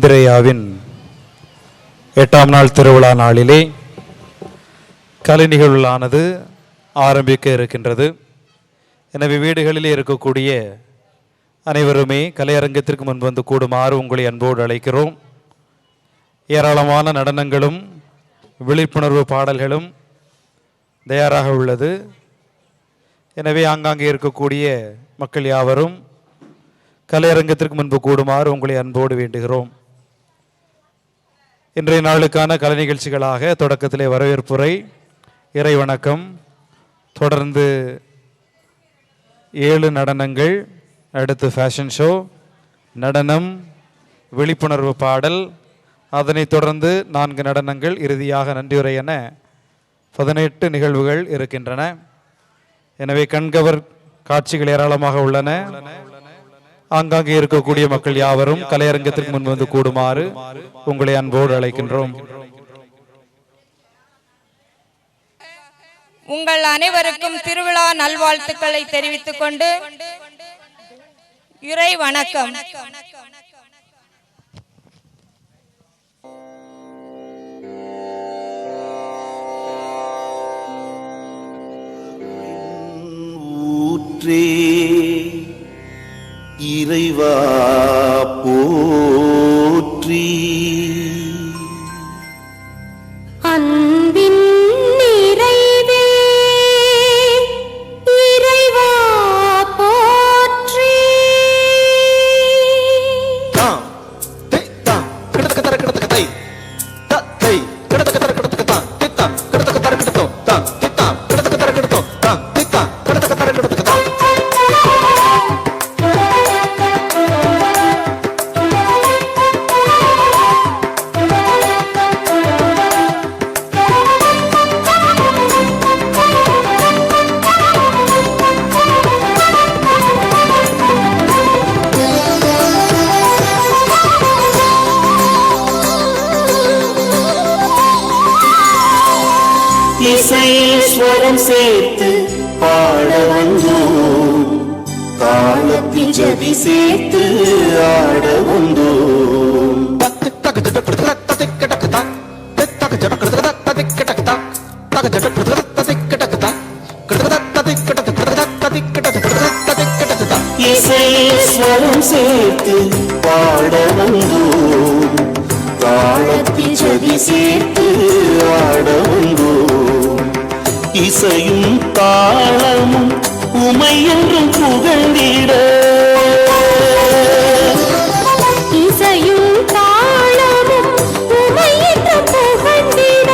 செபிரேயாவின் 8ஆம் நாள் திருவிழா நாளிலே கலை நிகழ்வுகளானது ஆரம்பிக்க இருக்கின்றது. எனவே வீடுகளிலே இருக்கக்கூடிய அனைவருமே கலையரங்கத்திற்கு முன் வந்து கூடுமாறு உங்களை அன்போடு அழைக்கிறோம். ஏராளமான நடனங்களும் விழிப்புணர்வு பாடல்களும் தயாராக உள்ளது. எனவே ஆங்காங்கே இருக்கக்கூடிய மக்கள் யாவரும் கலையரங்கத்திற்கு முன்பு கூடுமாறு உங்களை அன்போடு வேண்டுகிறோம். இன்றைய நாளுக்கான கலை நிகழ்ச்சிகளாக தொடக்கத்திலே வரவேற்புரை, இறை வணக்கம், தொடர்ந்து 7 நடனங்கள், அடுத்து ஃபேஷன் ஷோ, நடனம், விழிப்புணர்வு பாடல், அதனைத் தொடர்ந்து 4 நடனங்கள், இறுதியாக நன்றியுரை என 18 நிகழ்வுகள் இருக்கின்றன. எனவே கண்கவர் காட்சிகள் ஏராளமாக உள்ளன. ஆங்காங்கே இருக்கக்கூடிய மக்கள் யாவரும் கலையரங்கத்திற்கு முன் வந்து கூடுமாறு உங்களை அன்போடு அழைக்கின்றோம். உங்கள் அனைவருக்கும் திருவிழா நல்வாழ்த்துக்களை தெரிவித்துக் கொண்டு இறை வணக்கம். இறைவா போற்றி, அன்பின் நிறைவே இறைவா போற்றி. இசைஸ்வரம் சேர்த்து பாட வந்தோம், தாளத்தில் ஜதி சேர்த்து ஆட வந்தோம். இசைஸ்வரம் சேர்த்து பாட வந்தோம், தாளத்தில் ஜதி சேர்த்து ஆட வந்தோம். இசையும் தாளமும் உமை என்றும் புகழ்ந்திட, இசையும் தாளமும் உமை என்றும் புகழ்ந்திட,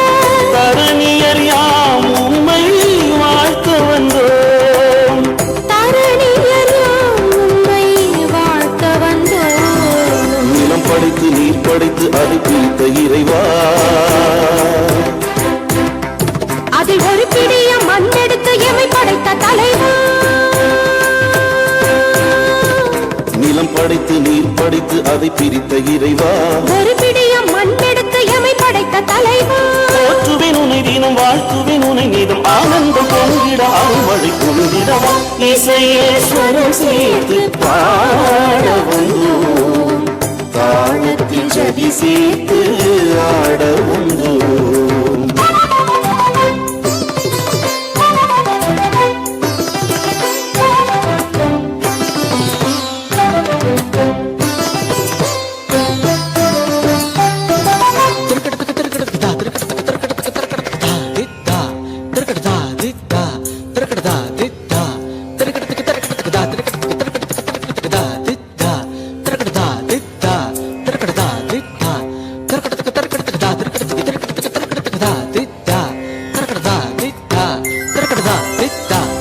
தரணியர் யாம் உம்மை வாழ்த்த வந்தோம், தரணியர் யாம் உம்மை வாழ்த்த வந்தோம். நிலம் படைத்து நீர் படைத்து அதை பிரித்த இறைவா, அதில் ஒரு பிடிய மண்ணெடுத்து எமை படைத்த தலைவா, நிலம் படைத்து நீர் படைத்து அதை பிரித்த இறைவா, ஒரு பிடிய மண்ணெடுத்து எமை படைத்த தலைவா, போற்றுவேன் உனை தினம் வாழ்த்துவேன் உனை நீதம் ஆனந்தம் பொங்கிட அருள்மழை பொங்கிடவா. இசையேஸ்வரம் சேர்த்து பாட வந்தோம், தாளத்தில் ஜதி சேர்த்து ஆட வந்தோம்.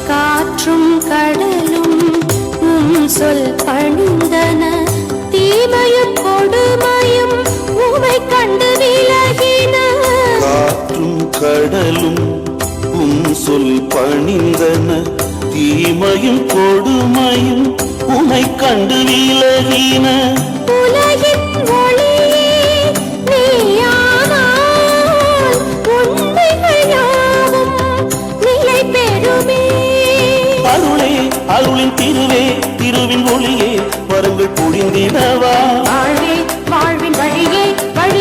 காற்றும் கடலும் சொல் பணிந்தன, தீமையும் கொடுமையும் உமை கண்டு விலகின. காற்றும் கடலும் சொல் பணிந்தன, தீமையும் கொடுமையும் உமை கண்டு விலகின. உலகின் ஒளியே நீயானால் உண்மைகள் யாவும் நிலை பெறுமே. அருளே அருளின் திருவே திருவின் ஒளியே வரங்கள் பொழிந்திடவா. வாழ்வே வாழ்வின் வழி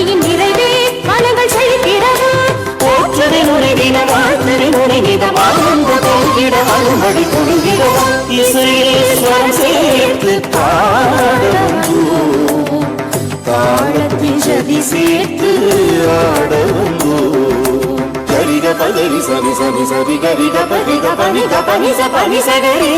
பணியின் நிறைவே மனங்கள் செழித்திடவும் போற்றுதல் உரைவின வாழ்த்துதல் உரைவிதம் ஆனந்த தோன்றிட அருள்மழை பொழிந்திடவும் இசையேஸ்வரம் சேர்த்து பாடவந்தோ தாளத்தில் ஜதி சேர்த்து ஆடவந்தோ கரிக பகரி சரி சரி சரி கரிக பரிக பனிக பனிச பனிச கரி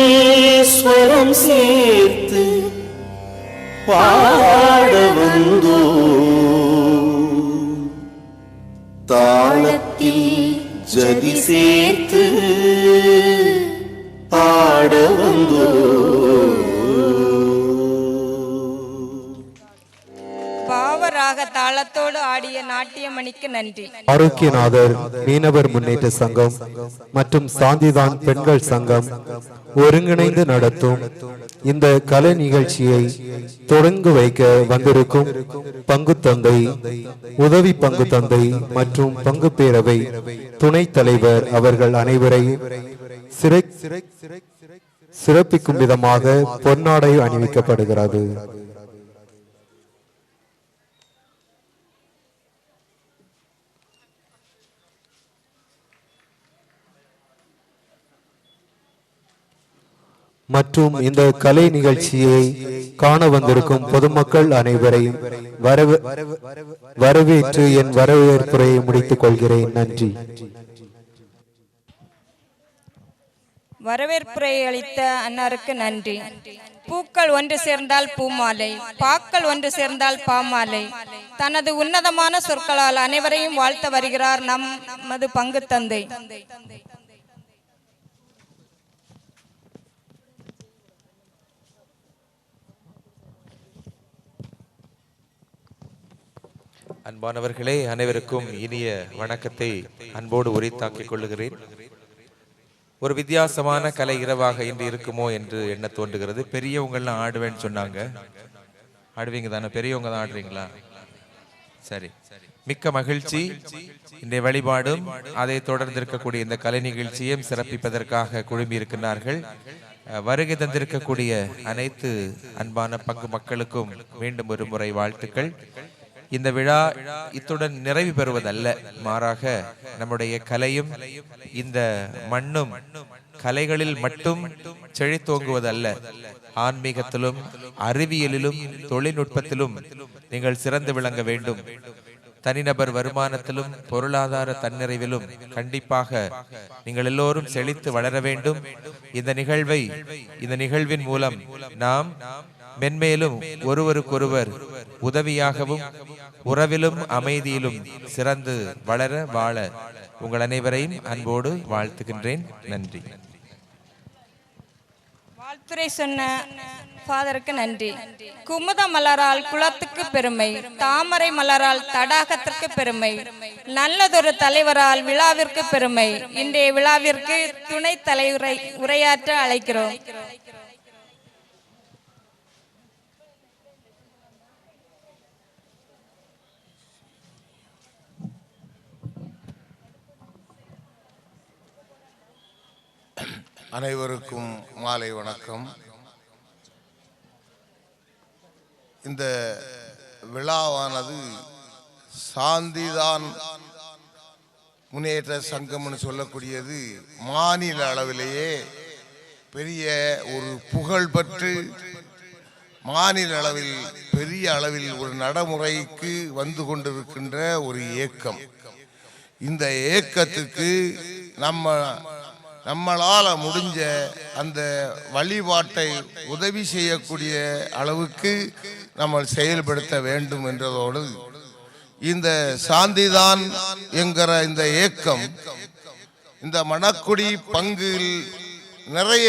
இசையேஸ்வரம் சேர்த்து பாடவந்தோ தாளத்தில் ஜதி சேர்த்து பாடவந்தோ பாவராக தாளத்தோடு ஆடிய நாட்டியமணிக்கு நன்றி. ஆரோக்கியநாதர் மீனவர் முன்னேற்ற சங்கம் மற்றும் சாந்திதான் பெண்கள் சங்கம் ஒருங்கிணைந்து நடத்தும் இந்த கலை நிகழ்ச்சியை தொடங்கி வைக்க வந்திருக்கும் பங்கு தந்தை, உதவி பங்கு தந்தை மற்றும் பங்கு பேரவை துணைத் தலைவர் அவர்கள் அனைவரையும் சிறப்பிக்கும் விதமாக பொன்னாடை அணிவிக்கப்படுகிறது. மற்றும் இந்த கலை நிகழ்ச்சியை காண வந்திருக்கும் பொதுமக்கள் அனைவரையும் வரவேற்று என் வரவேற்புரையை முடித்துக் கொள்கிறேன். நன்றி. வரவேற்புரை அளித்த அன்னாருக்கு நன்றி. பூக்கள் ஒன்று சேர்ந்தால் பூமாலை, பாக்கள் ஒன்று சேர்ந்தால் பாமாலை. தனது உன்னதமான சொற்களால் அனைவரையும் வாழ்த்த வருகிறார் நமது பங்கு தந்தை. அன்பானவர்களே, அனைவருக்கும் இனிய வணக்கத்தை அன்போடு உரித்தாக்கிக் கொள்ளுகிறேன். ஒரு வித்தியாசமான கலை இரவாக இன்று இருக்குமோ என்று எண்ண தோன்றுகிறது. பெரியவங்கள்லாம் ஆடுவேன்னு சொன்னாங்க. ஆடுவீங்க தானே? பெரியவங்க தான் ஆடுறீங்களா? சரி, மிக்க மகிழ்ச்சி. இன்றைய வழிபாடும் அதை தொடர்ந்து இருக்கக்கூடிய இந்த கலை நிகழ்ச்சியையும் சிறப்பிப்பதற்காக குழுமி இருக்கின்றார்கள். வருகை தந்திருக்கக்கூடிய அனைத்து அன்பான பங்கு மக்களுக்கும் மீண்டும் ஒரு முறை வாழ்த்துக்கள். இந்த விழா இத்துடன் நிறைவு பெறுவதல்ல, மாறாக நம்முடைய கலையும் இந்த மண்ணும் கலைகளில் மட்டும் செழித்தோங்குவதல்ல, ஆன்மீகத்திலும் அறிவியலிலும் தொழில்நுட்பத்திலும் நீங்கள் சிறந்து விளங்க வேண்டும். தனிநபர் வருமானத்திலும் பொருளாதார தன்னிறைவிலும் கண்டிப்பாக நீங்கள் எல்லோரும் செழித்து வளர வேண்டும். இந்த நிகழ்வின் மூலம் நாம் மென்மேலும் ஒருவருக்கொருவர் உதவியாகவும் உறவிலும் அமைதியிலும் சிறந்து வளர வாழ உங்கள் அனைவரையும் அன்போடு வாழ்த்துகின்றேன். நன்றி. வாழ்த்துரை சொன்ன ஃபாதருக்கு நன்றி. குமுத மலரால் குலத்துக்கு பெருமை, தாமரை மலரால் தடாகத்திற்கு பெருமை, நல்லதொரு தலைவரால் விழாவிற்கு பெருமை. இன்றைய விழாவிற்கு துணைத் தலைவரை உரையாற்ற அழைக்கிறோம். அனைவருக்கும் மாலை வணக்கம். இந்த விழாவானது சாந்திதான் முன்னேற்ற சங்கம்னு சொல்லக்கூடியது மாநில அளவிலேயே பெரிய ஒரு புகழ்பெற்று மாநில அளவில் பெரிய அளவில் ஒரு நடைமுறைக்கு வந்து கொண்டிருக்கின்ற ஒரு இயக்கம். இந்த இயக்கத்துக்கு நம்ம நம்மளால் முடிஞ்ச அந்த வழிபாட்டை உதவி செய்யக்கூடிய அளவுக்கு நம்ம செயல்படுத்த வேண்டும் என்றதோடு இந்த சாந்திதான் என்கிற இந்த இயக்கம் இந்த மணக்குடி பங்கில் நிறைய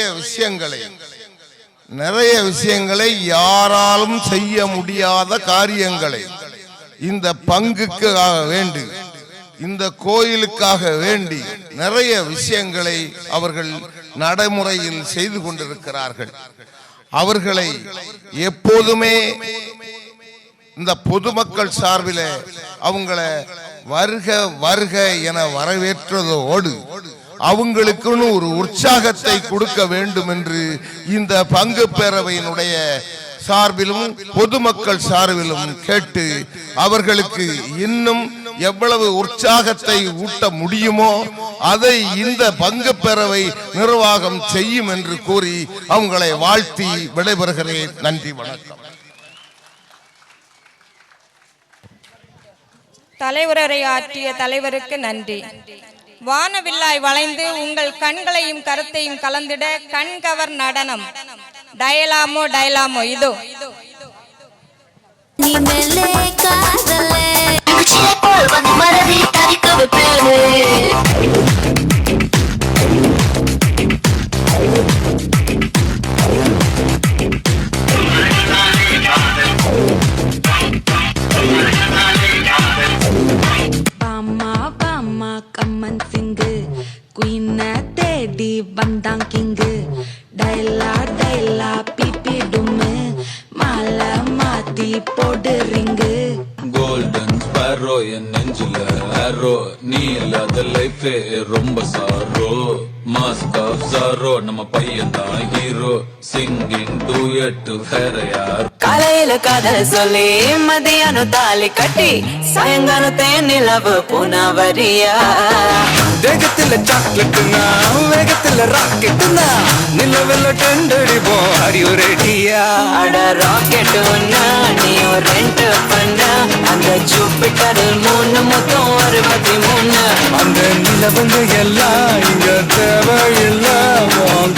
விஷயங்களை யாராலும் செய்ய முடியாத காரியங்களை இந்த பங்குக்காக வேண்டி இந்த கோயிலுக்காக வேண்டி நிறைய விஷயங்களை அவர்கள் நடைமுறையில் செய்து கொண்டிருக்கிறார்கள். அவர்களை எப்போதுமே இந்த பொதுமக்கள் சார்பில் அவங்கள வருக வருக என வரவேற்றதோடு அவங்களுக்குன்னு ஒரு உற்சாகத்தை கொடுக்க வேண்டும் என்று இந்த பங்கு பேரவையினுடைய சார்பிலும் பொதுமக்கள் சார்பிலும் கேட்டு அவர்களுக்கு இன்னும் எவ்வளவு உற்சாகத்தை ஊட்ட முடியுமோ அதை இந்த பங்கு பேரவை நிர்வாகம் செய்யும் என்று கூறி அவங்களை வாழ்த்தி விடைபெறுகிறேன். நன்றி, வணக்கம். தலைவரையாற்றிய தலைவருக்கு நன்றி. வானவில்லாய் வளைந்து உங்கள் கண்களையும் கருத்தையும் கலந்திட கண்கவர் நடனம் டயலாமோ இதோ. வந்தாங் கிங்கு டைலா பிபி டும்மு மாலை மாத்தி போடு ரிங்கு. கோல்டன் ஸ்பேரோ என் நெஞ்சில ஆரோ, நீ இல்லாத லைஃபே ரொம்ப சாரோ. மாஸ்க் ஆஃப் சாரோ, நம்ம பையன் தான் ஹீரோ. சிங்கிங் டூயட் வேற யார்? காலையில காதல் சொல்லி மதியானம் தாலி கட்டி சாயங்காலம் தேனிலவு புனவரியா. வேகத்துல சாக்லேட்டுனா வேகத்துல ராக்கெட்டுனா நிலவெல்ல டெண்டடிப்போம். ஆர் யூ ரெடியா? அட ராக்கெட் ஒன்னா நீயும் ரெண்ட் பண்ண அந்த ஜூபிட்டரில் 3 மொத்தம் 63. அந்த நிலவங்க எல்லாம் இங்க தேவையில்ல.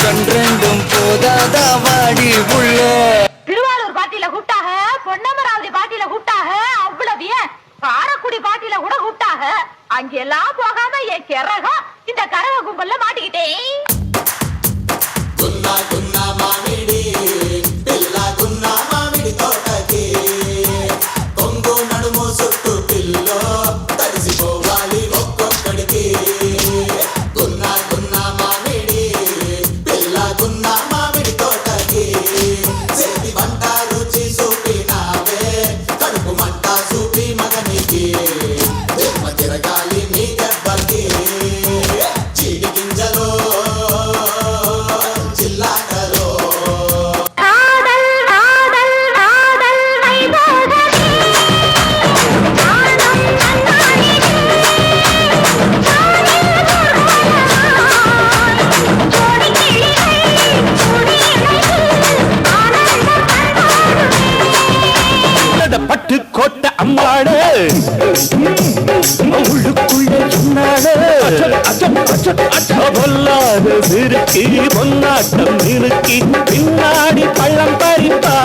கண்ரெண்டும் போதாதா வாடி உள்ள. திருவாரூர் பாட்டியில கூட்டாக, பொன்னமராவதி பாட்டியில கூட்டாக, அவ்வளவு ஏன் காரக்குடி பாட்டியில கூட கூட்டாக. அங்கெல்லாம் போகாம என் கிறகம் இந்த கரக கும்பல்ல மாட்டிக்கிட்டேன். பட்டு கோட்டை அம்மாடு உள்ளுக்குள்ள சொன்னாடு. பொல்லாத சிறுக்கி பொன்னாட்டம் நிறுக்கி பின்னாடி பள்ளம் பறிப்பா.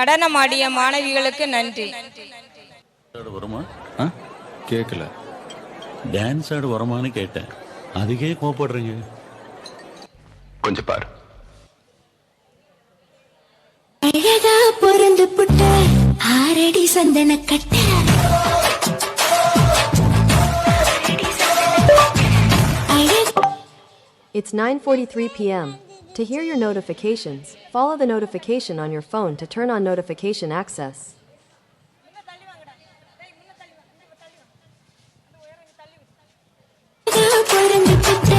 நடனமாடிய மாணவிகளுக்கு நன்றி. வருமா? கேட்கல. டான்ஸ் ஆடு வருமானு கேட்டேன். அதுக்கே கோபப்படுறீங்க. கொஞ்சம் பாரு. அழகா பொருந்து புட்ட ஆரடி சந்தன கட்ட It's 9:43 p.m. To hear your notifications, follow the notification on your phone to turn on notification access. பொருந்து புட்ட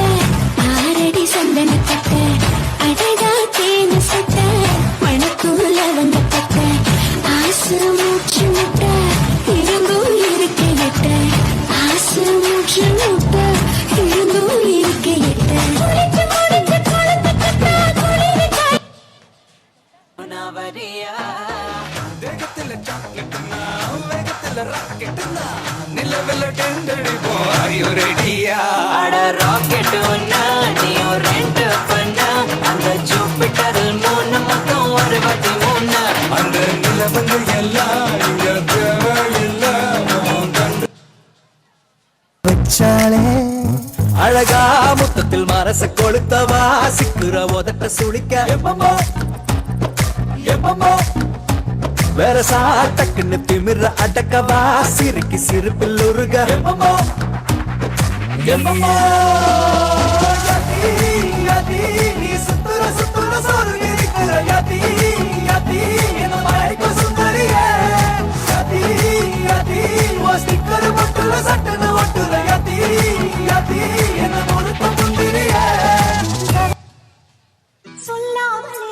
ஆரடி சந்தன கட்ட அழகா தேன சட்ட மணக்குள்ள வந்த கட்ட ஆசை மூச்சு முட்ட இருந்தும் இருக்க எட்ட ஆசை மூச்சு முட்ட இருந்தும் இருக்க எட்ட குளிச்சு முடிச்சு குளத்து கட்ட குளிரிக்கா நவரியா வேகத்துல சாக்லேட்னா வேகத்துல ராக்கெட்னா நிலவெல்ல டெண்டடிப்போ ஆர் யூ ரெடியா அட ராக்கெட் ஒன்னா நீயோ ரெண்ட் பண்ணா அந்த ஜூபிட்டரில் 3 மொத்தம் 63 அந்த நிலவங்கள் எல்லாம் இங்க தேவையில்ல வச்சாலே அழகா முத்தத்தில் மனச கொளுத்தவா சிக்குற உதட்ட சுழிக்க எப்பமோ எப்பமோ வேற சாட்டக்குன்னு திமிர அடக்கவா சிரிக்கி சிரிப்பில் உருக எப்பமோ எப்பமோ யதி நீ சுத்துற சுத்துற சொருகி இருக்கிற யதி யதி என்ன மழைக்கு சுந்தரியே யதி யதி ஓ ஸ்டிக்கர் மட்டுல சட்டன ஒட்டுற யதி யதி என்ன முழுக்க முந்திரியே சொல்லாமலே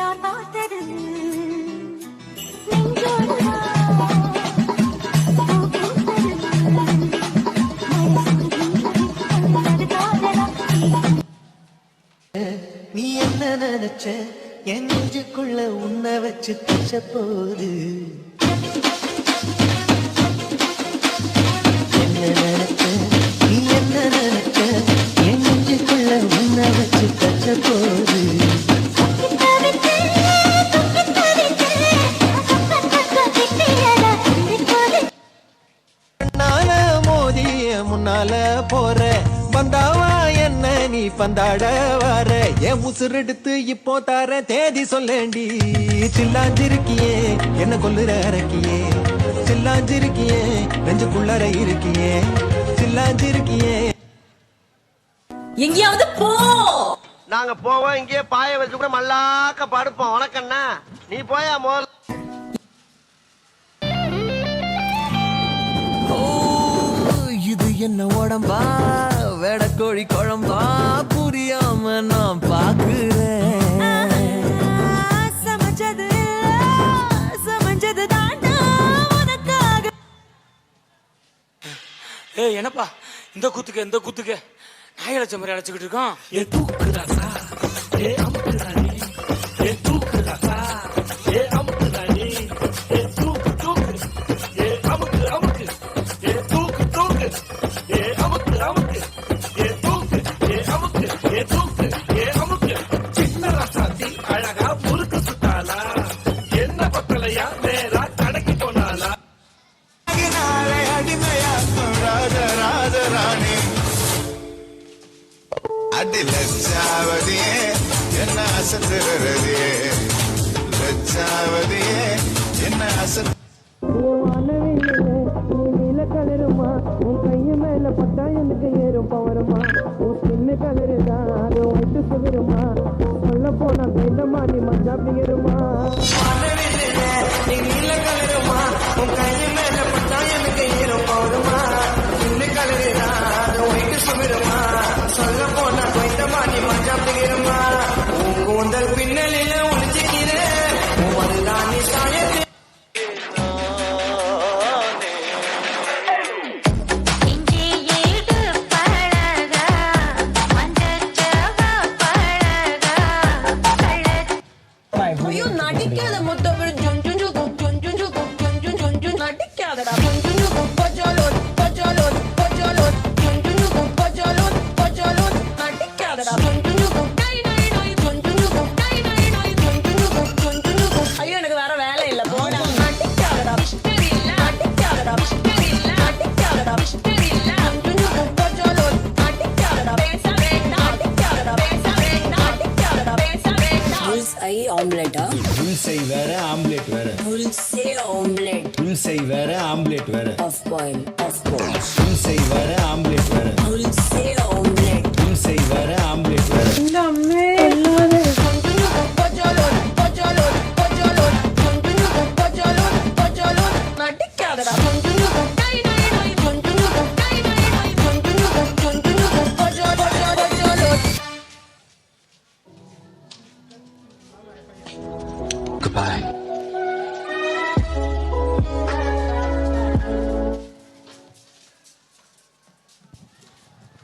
யார் பார்த்தது நீ என்ன நினைச்ச என் நெஞ்சுக்குள்ள உன்னை வச்சு தச்ச போது என்ன நினைச்ச நீ என்ன நினைச்ச என் நெஞ்சுக்குள்ள உன்னை வச்சு தச்ச போது மோதிய முன்னால போற பந்தாவா என்ன நீ பந்தாட வர என் உசுரெடுத்து இப்போ தார தேதி சொல்லேண்டி சில்லாஞ்சிருக்கியே என்ன கொல்லுற அரக்கியே சில்லாஞ்சிருக்கியே நெஞ்சுக்குள்ளற இருக்கியே சில்லாஞ்சிருக்கியே எங்கயாவது போ. நாங்க போவோம் இங்கே பாய வச்சு கூட மல்லாக்க படுப்போம். உனக்கண்ணா நீ போயா முதல்ல. இது என்ன உடம்பா வெடக்கோழி குழம்பா புரியாம நான் பாக்குறேன். சமைச்சது சமைச்சது தாண்டா உனக்காக. ஏய் என்னப்பா இந்த குத்துக்கு நாய் அழைச்ச மாதிரி அழைச்சிக்கிட்டு இருக்கோம். ஏ தூக்குதாசா ஏ அமுக்குதானி ஏ தூக்குதாசா ஏ அமுக்குதானி ஏ தூக்கு தூக்கு ஏ அமுக்கு அமுக்கு ஏ தூக்கு தூக்கு ஏ அமுக்கு அமுக்கு ஏ தூக்கு ஏ அமுக்கு ஏ தூக்கு ஏ அமுக்கு சின்ன ராசாத்தி அழகா முறுக்கு சுத்தாளா என்ன பக்கலையா நேரா கடைக்கு போனாலா அடிமையா ராஜ ராஜ ராணி அடி லட்சாவதியே என்ன அசத்துறதே லட்சாவதியே என்ன அசத்து கலருமா உன் கைய மேல பட்டா எனக்கு ஏறும் பவருமா உன் சின்ன கலருதா அது ஒட்டு சுகருமா சொல்ல போனா கைதமா நீ மஞ்சா பிங்கருமா கலருமா உன் கைய மேல பட்டா எனக்கு ஏறும் பவருமா சின்ன கலருதா அது ஒட்டு சுகருமா சொல்ல போனா கைதமா நீ மஞ்சா பிங்கருமா உன் கூந்தல் பின்னலில ஒளிஞ்சிக்கிறேன் உன் நீ சாயத்து செய்வார ஆம்லெட் வர செய்வார ஆம்லெட் வர Goodbye.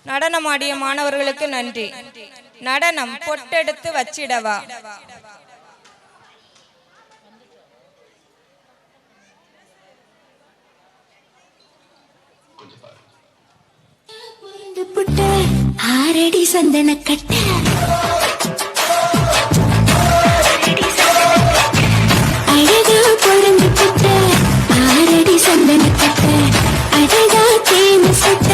நடனமாடிய மாணவர்களுக்கு நன்றி. நடனம் பொட்டெடுத்து வச்சிடவா. ஆரடி சந்தன கட்ட அழகா பொருந்து புட்ட ஆரடி சந்தன கட்ட அழகா தேனு சட்ட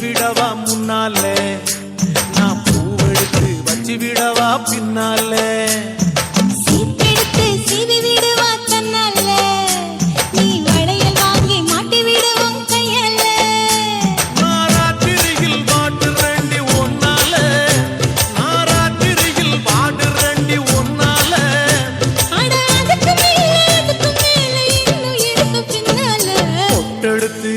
விடவா முன்னாலே நான் பூவெடுத்து வச்சு விடவா பின்னாலே சீப்பெடுத்து சீவி விடுவா தன்னால நீ வளையல் வாங்கி மாட்டி விடுவோம் கையால நாராத்திரியில் பாட்டு ரெண்டி ஒன்னால நாராத்திரியில் பாட்டு ரெண்டி ஒன்னால அட அதுக்கு மேல இன்னும் இருக்கு பின்னால பொட்டெடுத்து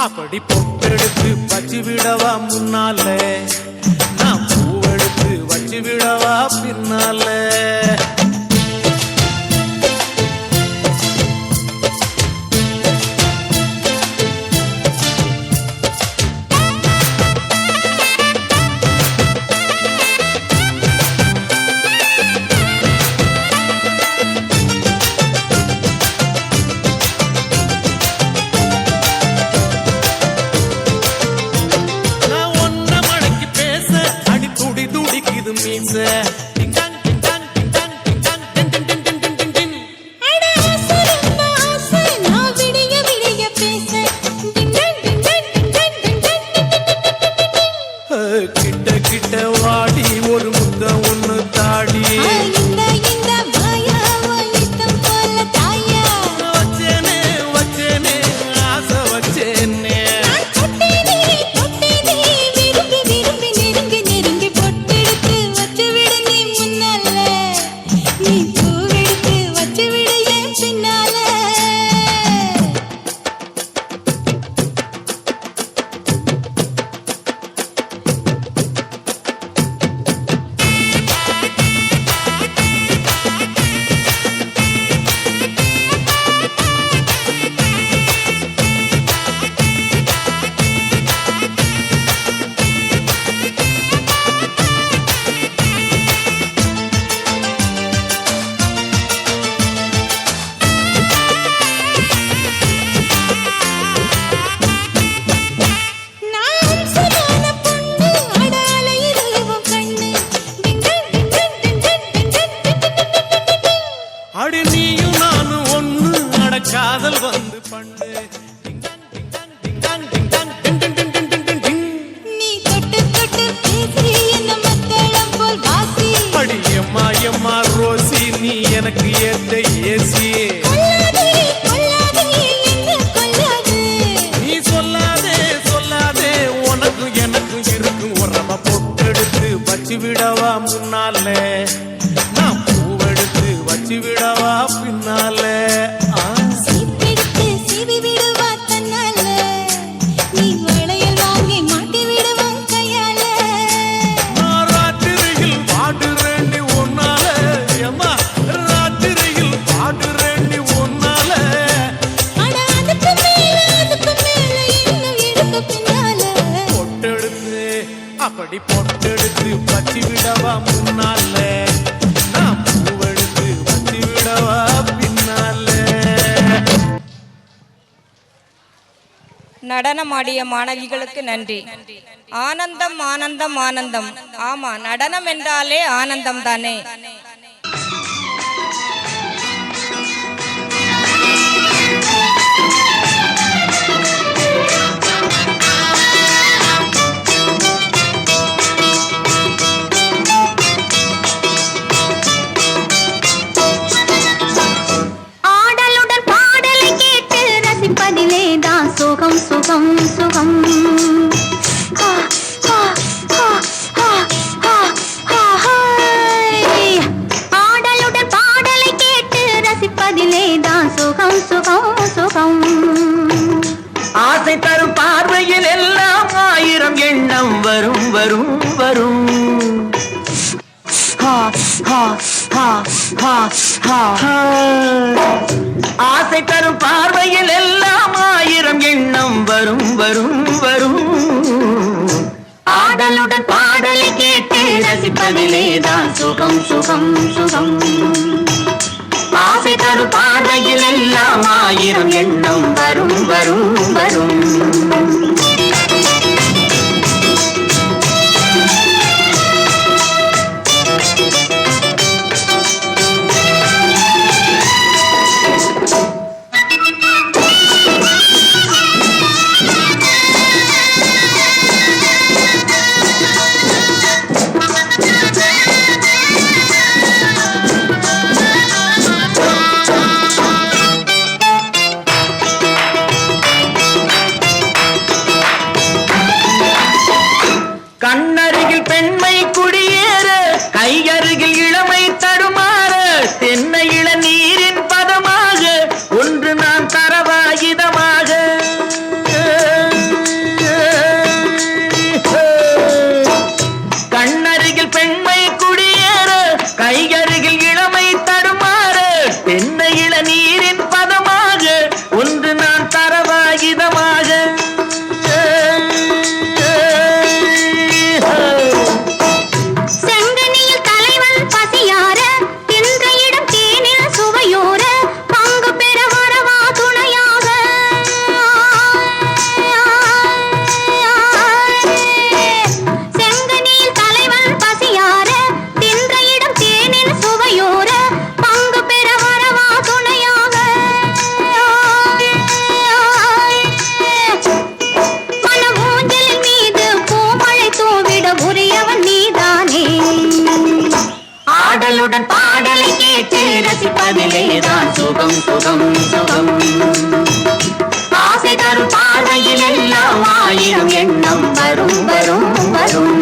அப்படி பொட்டெடுத்து வச்சு விடவா முன்னாலே நான் பூவெடுத்து வச்சு விடவா பின்னாலே கிட்ட கிட்ட வாடி ஒரு முத்த ஒண்ணு தாடி வச்சேனே வச்சேனே ஆசை வச்சேனே அடி நீயும் நானும் ஒண்ணு அட காதல் வந்து பண்ணு நீ தொட்டு தொட்டு பேசி என்ன மத்தளம் போல் வாசி அடி எம்மா எம்மா ரோசி நீ எனக்கு ஏத்த ஏசி நீ சொல்லாதே சொல்லாதே உனக்கும் எனக்கும் இருக்கும் உரம பொட்டெடுத்து வச்சு விடவா முன்னாலே நான் பூவெடுத்து வச்சு விடவா பின்னாலே சீப்பெடுத்து சீவி விடுவா தன்னால நீ வளையல் வாங்கி மாட்டி விடுவோம் கையால ராத்திரியில் பாட்டு ரெண்டி ஒன்னால எம்மா ராத்திரியில் பாட்டு ரெண்டி ஒன்னால அட அதுக்கு மேல இன்னும் இருக்கு பின்னால பொட்டெடுத்து அப்படி பொட்டெடுத்து வச்சு விடவா முன்னாலே நான் பூவெடுத்து வச்சு விடவா பின்னாலே நடனமாடிய மாணவிகளுக்கு நன்றி. ஆனந்தம் ஆனந்தம் ஆனந்தம். ஆமா, நடனம் என்றாலே ஆனந்தம் தானே. சுகம் சுகம் சுகம் ஆ, ஆ, ஆ, ஆ, ஆ, ஆ, ஹாய். ஆடலுடன் பாடலை கேட்டு ரசிப்பதிலே தான் சுகம் சுகம் சுகம். ஆசை தரும் பார்வையில் எல்லாம் ஆயிரம் எண்ணம் வரும் வரும் வரும். ஹா, ஹா, ஹா, ஹா, ஹா, ஹா. ஆசை தரும் பார்வையில் எல்லாம் ஆயிரம் எண்ணம் வரும் வரும் வரும். ஆடலுடன் பாடலை கேட்டு ரசிப்பதிலே தான் சுகம் சுகம் சுகம். ஆசை தரும் பார்வையில் எல்லாம் ஆயிரம் எண்ணம் வரும் வரும் வரும். கண்ணருகில் பெண்மை குடியேற, கையருகில் இளமை தடுமாற, தென்னை இளநீரின் பதமாக ஒன்று நான் தரவாயுதமாக. கண்ணருகில் பெண்மை குடியேற, கையருகில் இளமை தடுமாற, தென்னை இளநீரின் பதமாக ஒன்று நான் தரவாயுதமாக. செங்கனியில் தலைவன் பசியார, தின்றையிடம் தேனில் சுவையோர, பங்கு பெற வரவா துணையாக. செங்கனியில் தலைவன் பசியார, தின்றையிடம் தேனில் சுவையோர, பங்கு பெற வரவா துணையாக. மன ஊஞ்சலின் மீது பூமழை தூவிட உரியவன் நீதானே. ஆடலுடன் பாடலை கேட்டு ரசிப்பதிலே தான் சுகம் சுகம் சுகம். ஆசை தரும் பார்வையில் எல்லாம் ஆயிரம் எண்ணம் வரும் வரும் வரும்.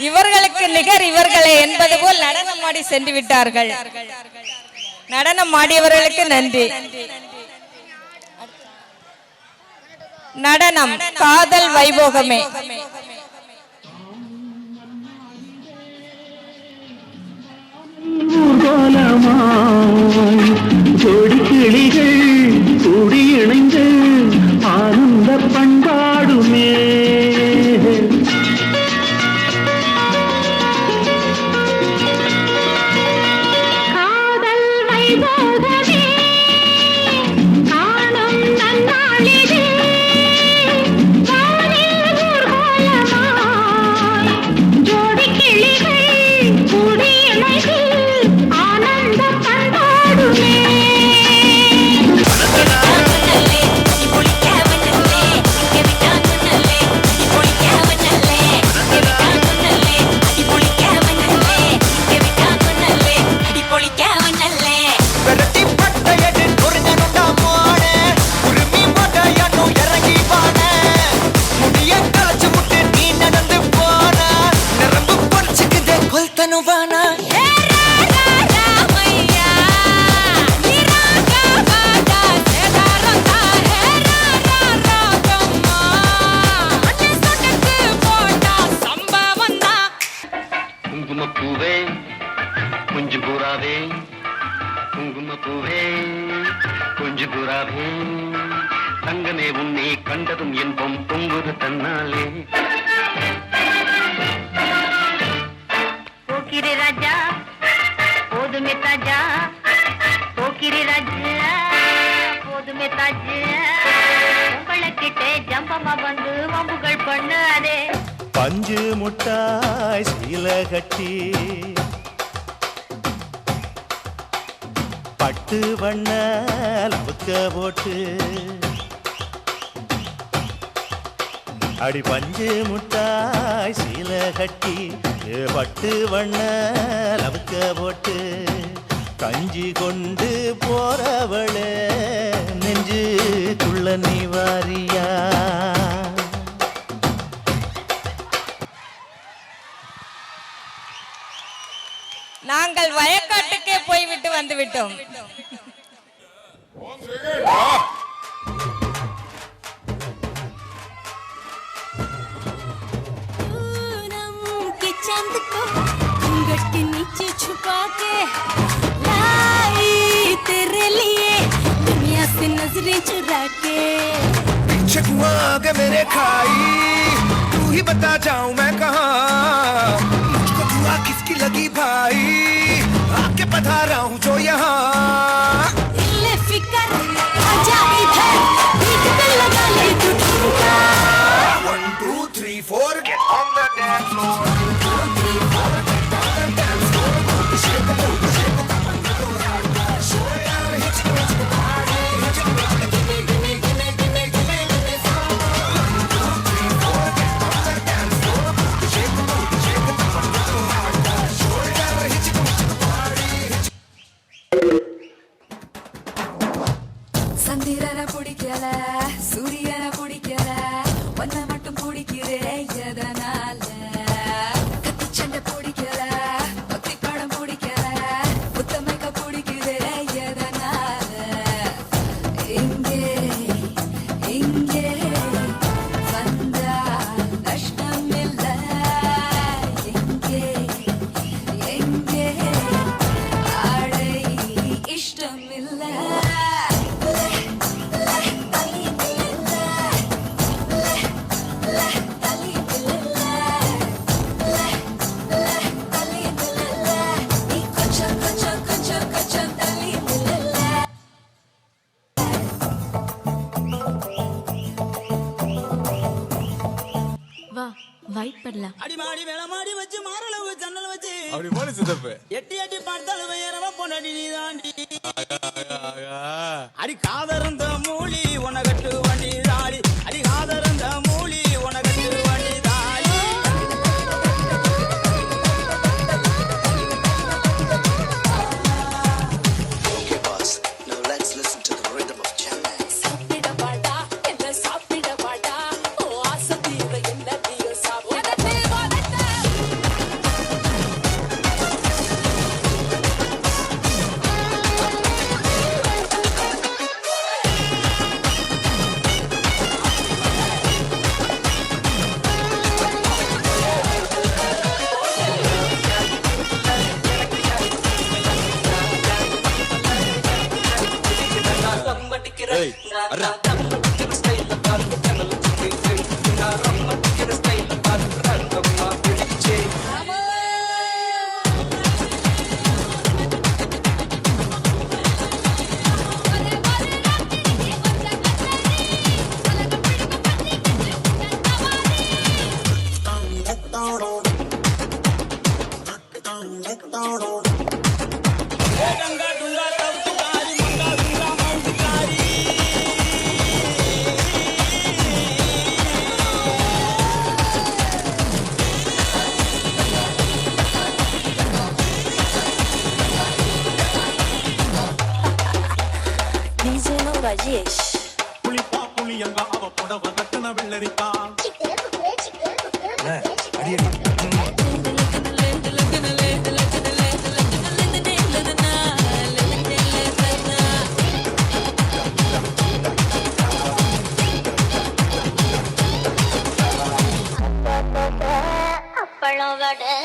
இவர்களுக்கு நிகர் இவர்களே என்பது போல் நடனம் ஆடி சென்று விட்டார்கள். நடனம் ஆடியவர்களுக்கு நன்றி. நடனம் காதல் வைபோகமே. ஜோடி கிளிகள் கூடி இணைந்து ஆனந்த பண்பாடுமே. காதல் வைபோகமே காணும் நன்னாளிதே, வானில் ஊர்வலமாய் ஜோடி கிளிகள் கூடி இணைந்து ஆனந்த பண்பாடுமே. குங்குமப்பூவே குஞ்சு புறாவே, குங்குமப்பூவே குஞ்சு புறாவே, தங்கமே உன்னை கண்டதும் என்பம் பொங்குது தன்னாலே. போக்கிரி ராஜா போதுமே போதுமே தாஜா போக்கிரி ராஜா போதுமே தாஜா உங்களுக்கிட்டே ஜம்பமா வந்து வம்புகள் பண்ணாதே பஞ்சு முட்டாய் சீல கட்டி பட்டு வண்ண லவுக்க போட்டு அடி பஞ்சு முட்டாய் சீல கட்டி பட்டு வண்ண லவுக்க போட்டு கஞ்சி கொண்டு போறவளே நெஞ்சுக்குள்ள நீ வாரியா நாங்கள் வயக்காட்டுக்கே போய்விட்டு வந்து விட்டோம். चांद को घूंघट के नीचे छुपा के लाई तेरे लिए दुनिया से नजरें चुरा के पीछे कुआं आगे मेरे खाई तू ही बता जाऊं मैं कहाँ मुझको दुआ किसकी लगी भाई आके पधारा हूँ जो यहाँ ले फिकर आजा इधर बीट पे लगा ले तू ठुमका 1 2 3 4 get on the dance floor சந்திரனை பிடிக்கல சூரியனை பிடிக்கல ஒன்ன மட்டும் பிடிக்கிறேன் எதனால கத்தி சண்டை பிடிக்கல பக்தி படம் பிடிக்கல புத்தமைக்க பிடிக்கிறேன் எதனால இங்கே இங்கே வந்தா நஷ்டம் இல்ல எங்கே எங்கே ஆடை இஷ்டம் இல்ல வா வைப் பண்ணலாம் அடி மாடி மேல மாடி வச்சு மாரளவு ஜன்னல் வச்சு அப்படி போல சித்தப்பு எட்டி எட்டி பார்த்தாலும் வேறவ பொண்டாடி நீ தாண்டி அடி காதறந்த மூலி உனகட்டு வண்டி தாடி அடி காதறந்த மூலி உனகட்டு வண்டி தாடி Okay boss, now let's listen to the rhythm of Chennai. சாப்பிட வாடா என்ன சாப்பிட வாடா ஓ ஆசை தீர என்ன தீர சாப்பிட ராஜேஷ் புளிப்பா புளியங்கா அவ புடவ கட்டுன வெள்ளரிக்கா அப்பளம் வடை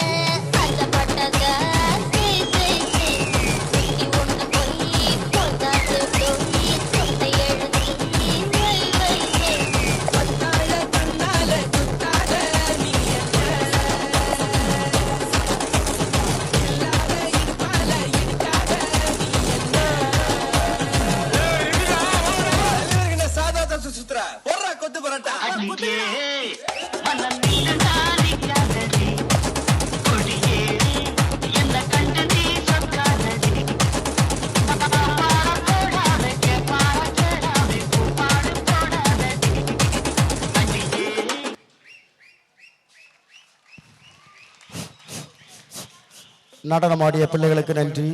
நடனமாடிய பிள்ளைகளுக்கு நன்றி.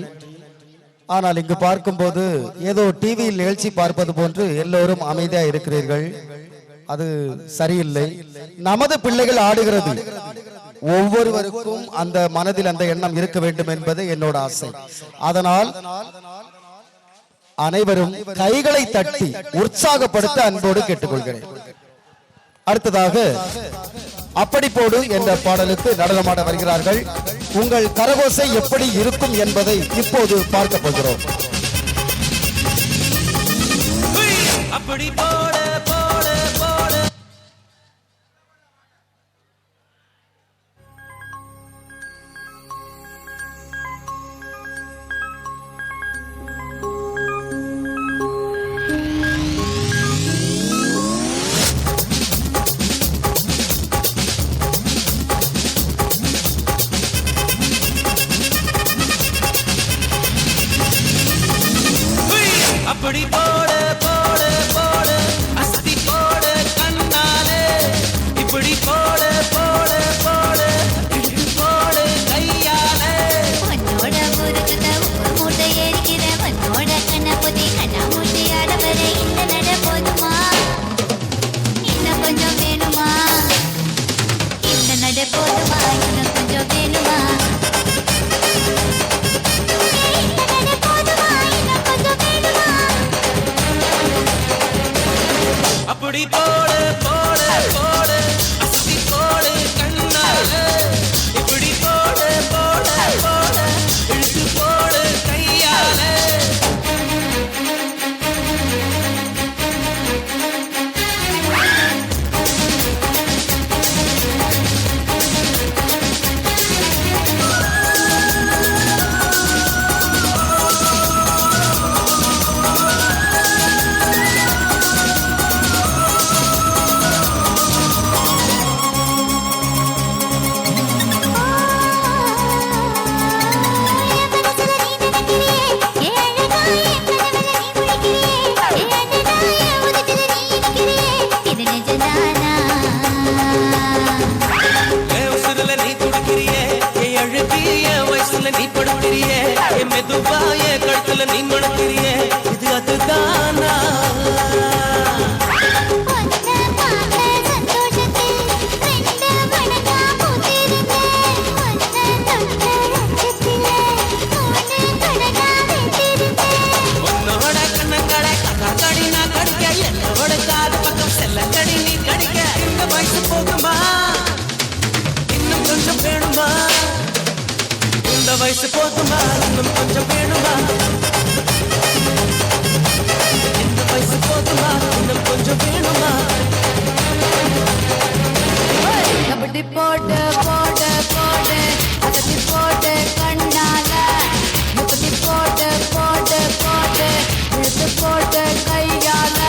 ஆனால் இங்கு பார்க்கும்போது ஏதோ டிவியில் நிகழ்ச்சி பார்ப்பது போன்று எல்லோரும் அமைதியா இருக்கிறீர்கள். அது சரியில்லை. நமது பிள்ளைகள் ஆடுகிறது, ஒவ்வொருவருக்கும் அந்த மனதில் அந்த எண்ணம் இருக்க வேண்டும் என்பது என்னோட ஆசை. அதனால் அனைவரும் கைகளை தட்டி உற்சாகப்படுத்த அன்போடு கேட்டுக்கொள்கிறேன். அடுத்ததாக அப்படி போடு என்ற பாடலுக்கு நடனமாட வருகிறார்கள். உங்கள் கரகோசை எப்படி இருக்கும் என்பதை இப்போது பார்க்க போகிறோம். அப்படி போட போட போட அப்படி போட போட போட அஸ்தி போட கண்ணாலே இப்படி போட போட போட இழுத்து போட கையாலே மண்ணோட முறுக்குத உப்பு மூட்டை எரிக்கிற மண்ணோட கண்ண புதி கண்ணா மூட்டி ஆடவர இந்த நட போதுமா இன்னும் கொஞ்சம் வேணுமா இந்த நட போதுமா இன்னும் கொஞ்சம் வேணுமா அப்படி போட போட போட அஸ்தி போட கண்ணாலே இப்படி போட போட போட இழுத்து போட கையாலே நீ படுக்கிறியே என் மெதுவாய கழுத்துல நீ மணக்கிறியே இது அதுதானா உன்னோட கண்ணங்களை கடி நான் கடிக்க என்னோட காது பக்கம் செல்ல கடி நீ கடிக்க இந்த வயசு போகுமா இன்னும் கொஞ்சம் வேணுமா இந்த வயசு போதுமா இன்னும் கொஞ்சம் வேணுமா இந்த வயசு போதுமா இன்னும் கொஞ்சம் வேணுமா அப்படி போட்டு போட்டு போட்டு அதட்டி போட்டு கண்ணால அப்படி போட்டு போட்டு போட்டு எடுத்து போட்டு கையால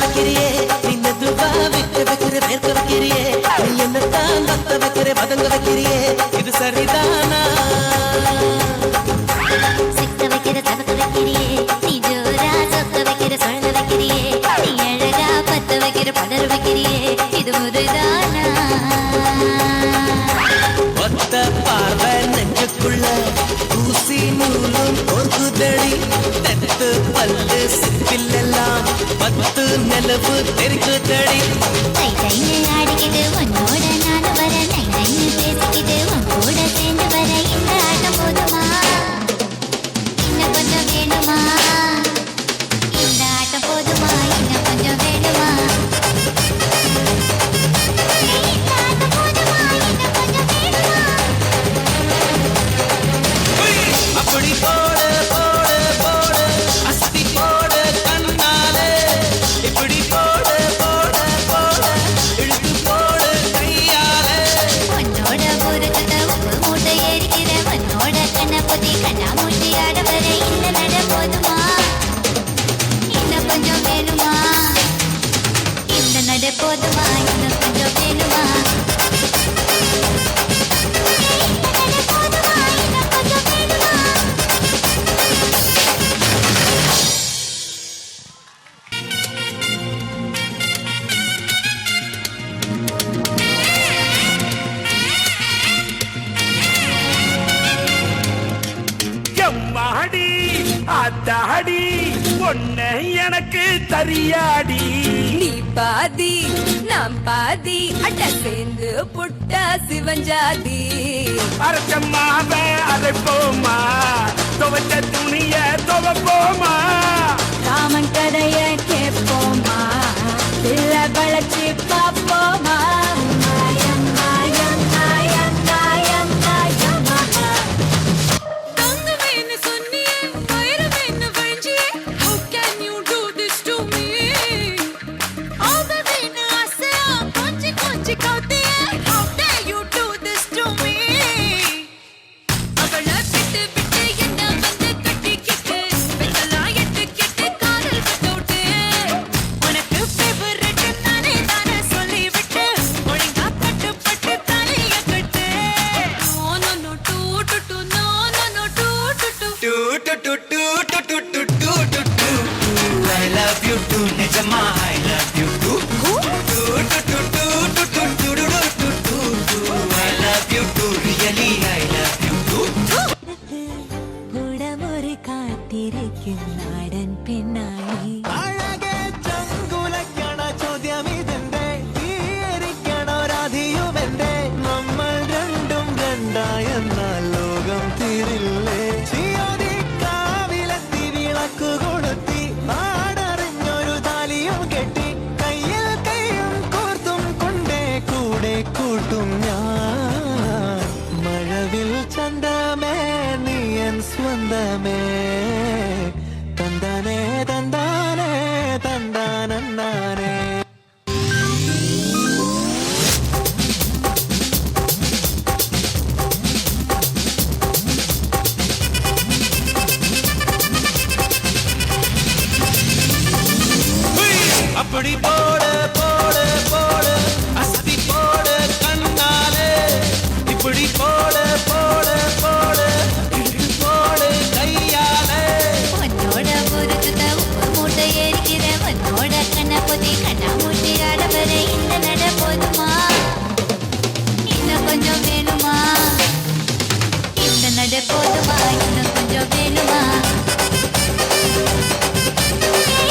வைக்கிறியே நீ மெதுவா விட்டு வைக்கிற வேர்க்க வைக்கிறியே நீ என்னத்தான் தத்த வைக்கிற பதங்க வைக்கிறியே இது சரிதானா சிக்க வைக்கிற தவக்க வைக்கிறியே நீ ஜோரா சொக்க வைக்கிற சொல்ல வைக்கிறியே நீ அழகா பத்த வைக்கிற பதற வைக்கிறியே இது முறைதானா ஒத்த பார்வை நெஞ்சுக்குள்ள ஊசி நூலும் பொறுக்குதடி தெத்து பல்லு சிப்பிலெல்லாம் பத்து நிலவு தெரிக்குதடி தை தைன்னு ஆடிக்கிட்டு உன்னோட நான் வர நை நைன்னு பேசிக்கிட்டு உன் கூட சேர்ந்து வர இந்த ஆட்டம் போதுமா இன்னும் கொஞ்சம் வேணுமா இந்த ஆட்டம் போதுமா இன்னும் கொஞ்சம் வேணுமா அப்படி போட போட போட அஸ்தி போட கண்ணாலே இப்படி போட போட போட இழுத்து எம்மாடி அத்தாடி பொண்ணு எனக்கு தரியாடி. நீ பாதி நாம் பாதி அட்ட சேர்ந்து புட்டா சிவஞ்சாதி. அரைச்சம்மாவ அரைப்போமா, துவைச்ச துணிய துவைப்போமா, ராமன் கதைய கேட்போமா, பிள்ளை வளர்ச்சி பார்ப்போமா. மாயம் மாயம் மாயம் மாயம் மாயமா. தங்கமேன்னு சொன்னியே, வைரமேன்னு வழிஞ்சியே, how can you do this to me? ஆதவேன்னு ஆசையா கொஞ்சி கொஞ்சி கவுத்தியே, how dare you do this to me? அவளை விட்டு விட்டு என்ன வந்து கட்டிக்கிட்டு வெட்டலாம் எட்டு கெட்டு காதல் விட்டோட்டு. உனக்கு ஃபேவரட் நானே தானே சொல்லிவிட்டு ஒழுங்கா பட்டு பட்டு தலைய கட்டு. No no no too too too no no no too too too too too too too too too too too too too. I love you too, நிஜமா I love you too. Too too too too too too too too too too. I love you too, really I love you too. புடவொரு காத்திருக்கும் நாடன் பெண்ணாளி. അഴകെ ചങ്കുലക്കണ ചോദ്യമിതെന്റെ തീയരിക്കണൊരാധിയുമെന്റെ നമ്മൾ രണ്ടും രണ്ടായെന്നാൽ ലോകം തീരില്ലേ ചിയോതിക്കാവിലെത്തി വിളക്കു കൊളുത്തി നാടറിഞ്ഞൊരു താലിയും കെട്ടി കയ്യിൽ കൈയും കോർത്തും കൊണ്ടേ കൂടെ കൂട്ടും ഞാൻ മഴവിൽ ചന്തമേ നീയൻ സ്വന്തമേ തന്താനേ തന്താനേ തന്താനേ. அப்படி போடு போடு போடு அசதி போடு கண்ணாலே, இப்படி போடு போடு போடு இழுத்து போடு கையாலே. உன்னோட ஒரு சுத்த உப்பு மூட்டை ஏறிக்கிற உன்னோட கண்ண பொதி கண்ணா மூட்டி ஆட வர இந்த நட போதுமா, இன்னும் கொஞ்சம் வேணுமா, இந்த நட போதுமா, இன்னும் கொஞ்சம் வேணுமா,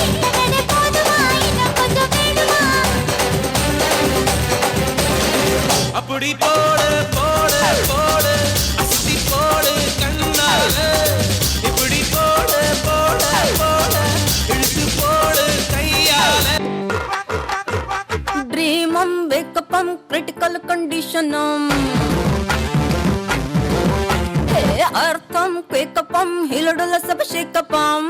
இந்த நட போதுமா, இன்னும் கொஞ்சம் வேணுமா. அப்படி போடு போடு போடு அசதி போடு கண்ணாலே, இப்படி போடு போடு போடு இழுத்து போடு கையாலே. ட்ரீமம் வேக்கப்பம் கிரிட்டிக்கல் கண்டிஷனம் அர்த்தம் கேக்கப்பம் ஹிலடுல சப ஷேக்கப்பம்.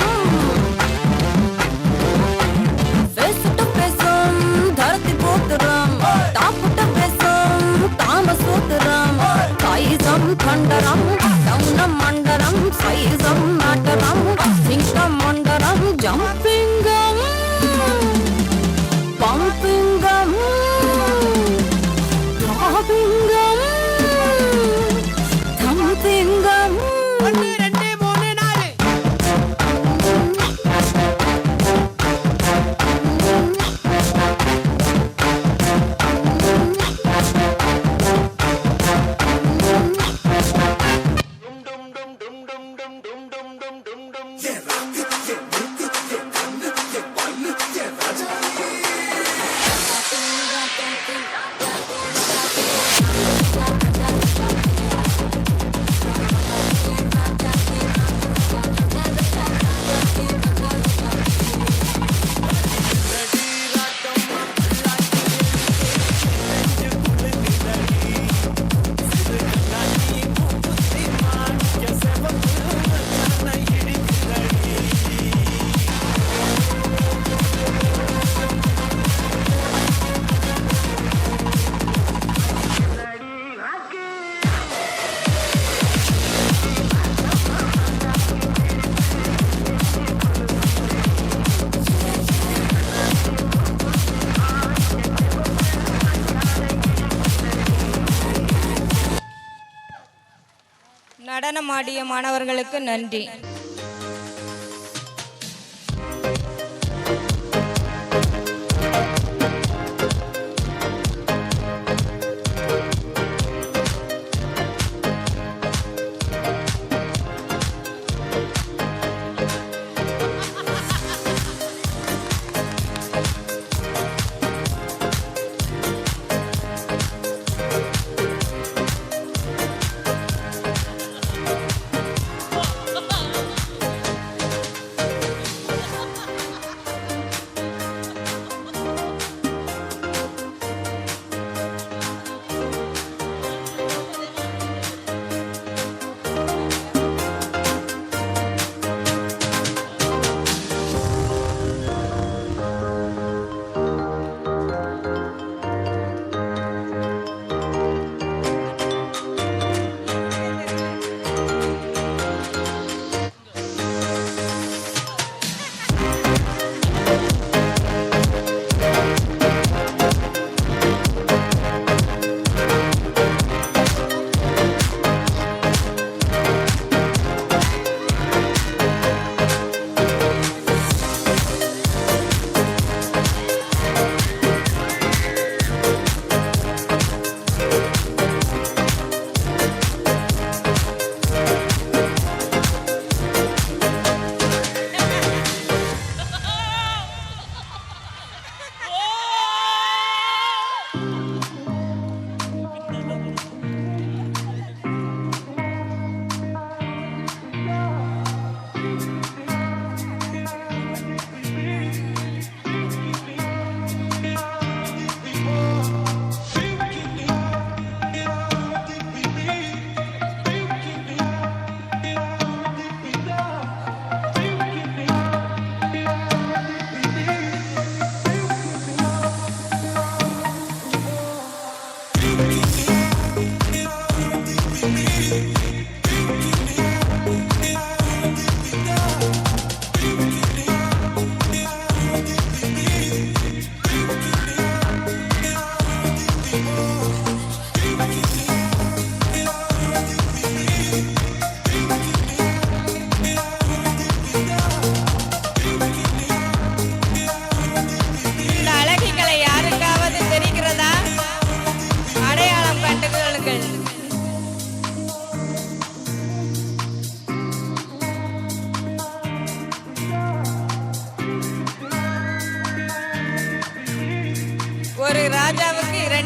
ஃபேஸ் டு ஃபேஸம் தரத்தி போத்துறம் தாப்புட்ட பேசும் தாம சூத்துறம். காயிசம் கண்டரம் டவுனம் மண்டரம் சைசம் நாட்டரம் சிங்கம் மண்டரம் ஜம்பிங்கம் பம்பிங்கம் ராபிங்கம் தம்பிங்கம். ஒன்று ரெண்டு மூணு நாலு நடனமாடிய மாணவர்களுக்கு நன்றி.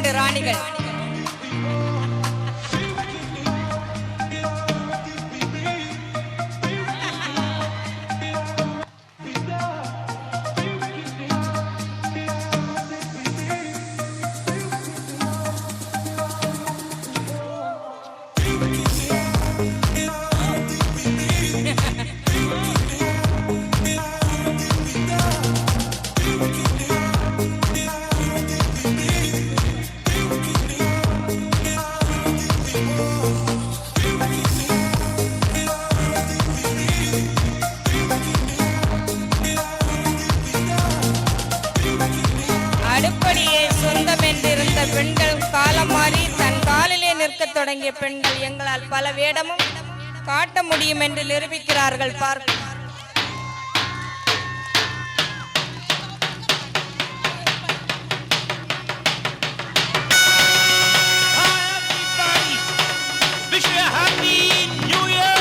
2 ராணிகள். அடுப்படியே சொந்தம் என்றிருந்த பெண்கள் காலம் மாறி தன் காலிலே நிற்கத் தொடங்கிய பெண்கள் எங்களால் பல வேடமும் காட்ட முடியும் என்று நிரூபிக்கிறார்கள் பார்க்க. Wish you a happy new year.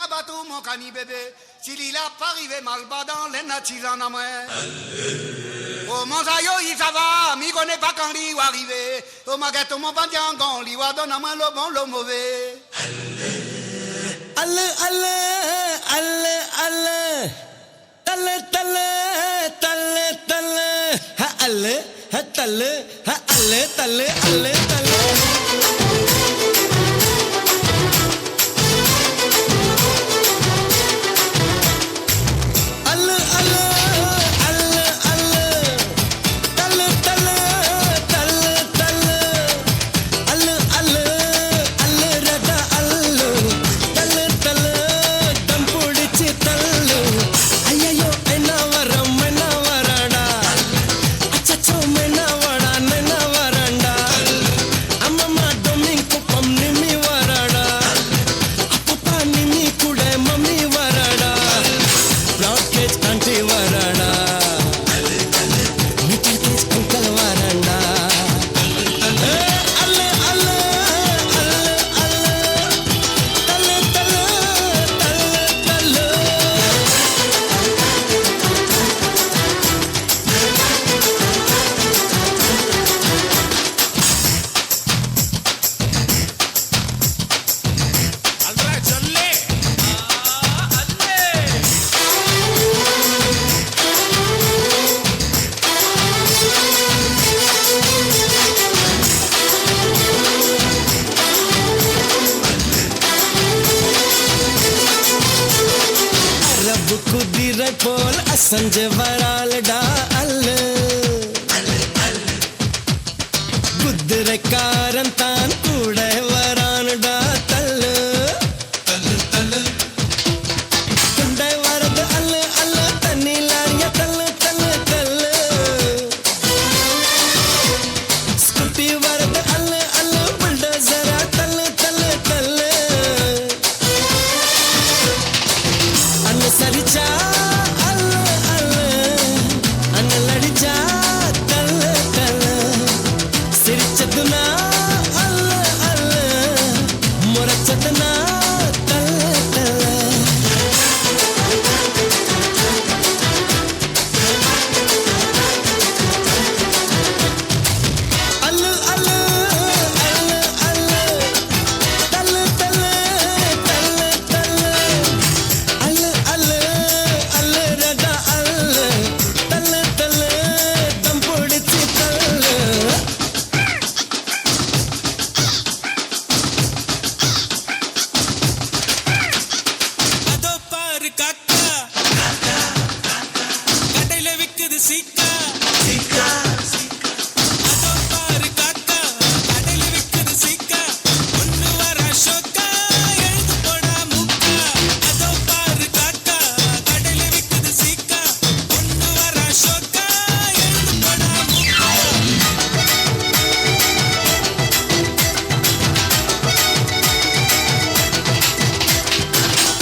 Bateau mon cani bébé, s'il il a pas arrivé mal bas dans les natis en amoué. Oh mon zayo il ça va, mi connaît pas quand il va arriver. Oh ma gâteau mon bandiangon, il va donner à moi le bon le mauvais. Alle alle alle alle talle talle talle talle ha alle ha talle ha alle talle alle talle alle alle alle alle talle talle talle talle alle alle alle rada alle talle talle dam pudichi talle ayyo enna varada achacho menna varanda amma domin kupam nimi varada appa nimi kude mummy varada blockage auntie varada meter case uncle varanda alle alle alle alle talle talle talle talle Allora Jolle. அரபு குதிரை போல் அசஞ்ச வராலடா அல்ல குதிரைக்காரன் தான் கூட வரானுடா தல்லு குண்டை வரது அல்ல அல்ல தண்ணில் அறிய தல்லு தல்லு தல்லு ஸ்கூட்டி வரது அல்ல அல்ல புல்டோசரா தல்லு தல்லு தல்லு அனுசரிச்சா அல்ல அல்ல அண்ணலடிச்சா தல்ல தல்ல சிரிச்சதுனா அல்ல அல்ல முறைச்சதுனா தல்ல தல்ல அல்ல அல்ல அல்ல அல்ல தல்ல தல்ல தல்ல தல்ல அல்ல அல்ல அல்ல ரடா அல்ல தல்ல தல்ல தம் பிடிச்சி தல்ல அதோ பாரு காக்கா கடையில விக்குது சீக்கா அதோ பாரு காக்கா கடையில விக்குது சீக்கா ஒண்ணு வர ஷோக்கா எழுது போடா முக்கா அதோ பாரு காக்கா கடையில விக்குது சீக்கா ஒண்ணு வர ஷோக்கா எழுது போடா முக்கா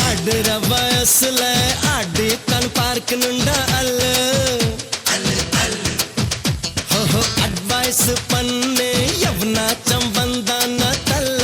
அடுற வயசுல அடி தான் பார்க்கணுண்டா அல்ல அட்வைஸ் பண்ணு எவனாச்சும் வந்தானா தல்ல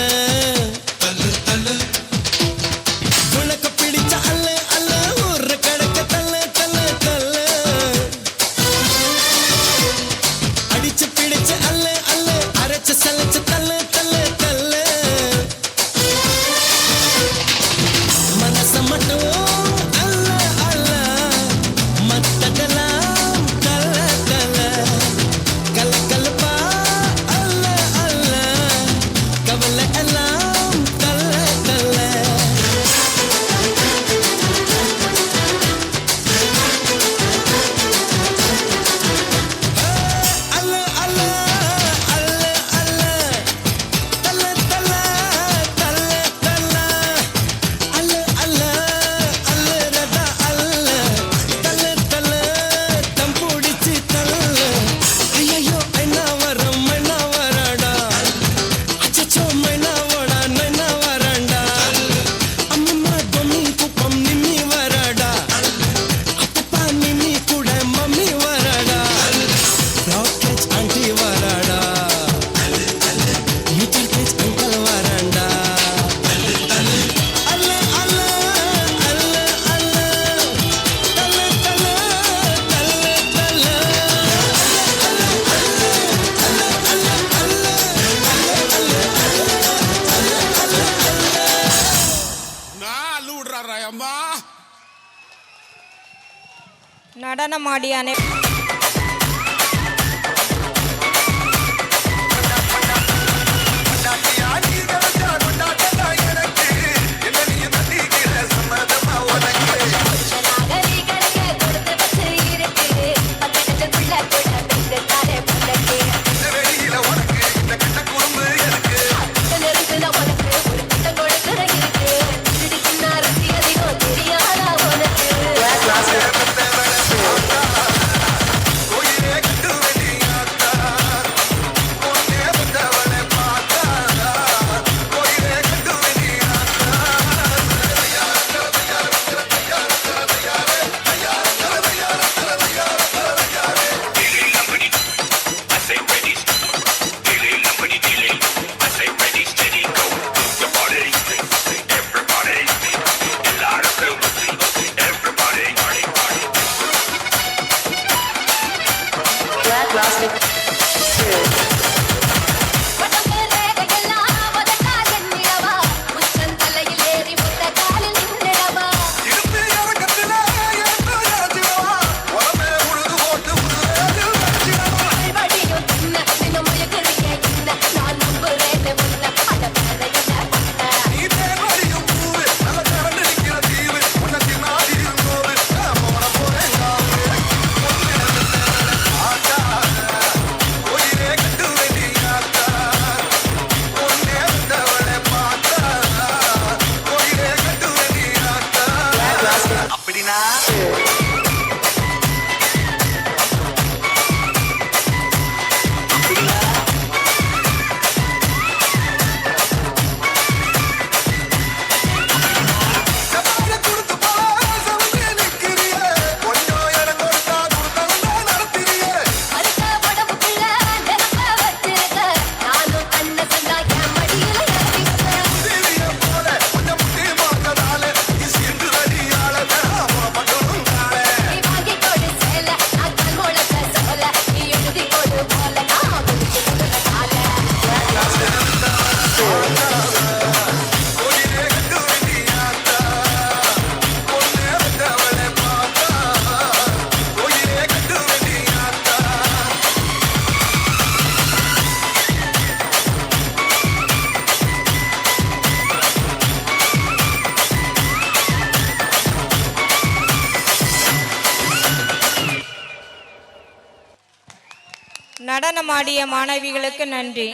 நடனமாடிய மாணவிகளுக்கு நன்றி.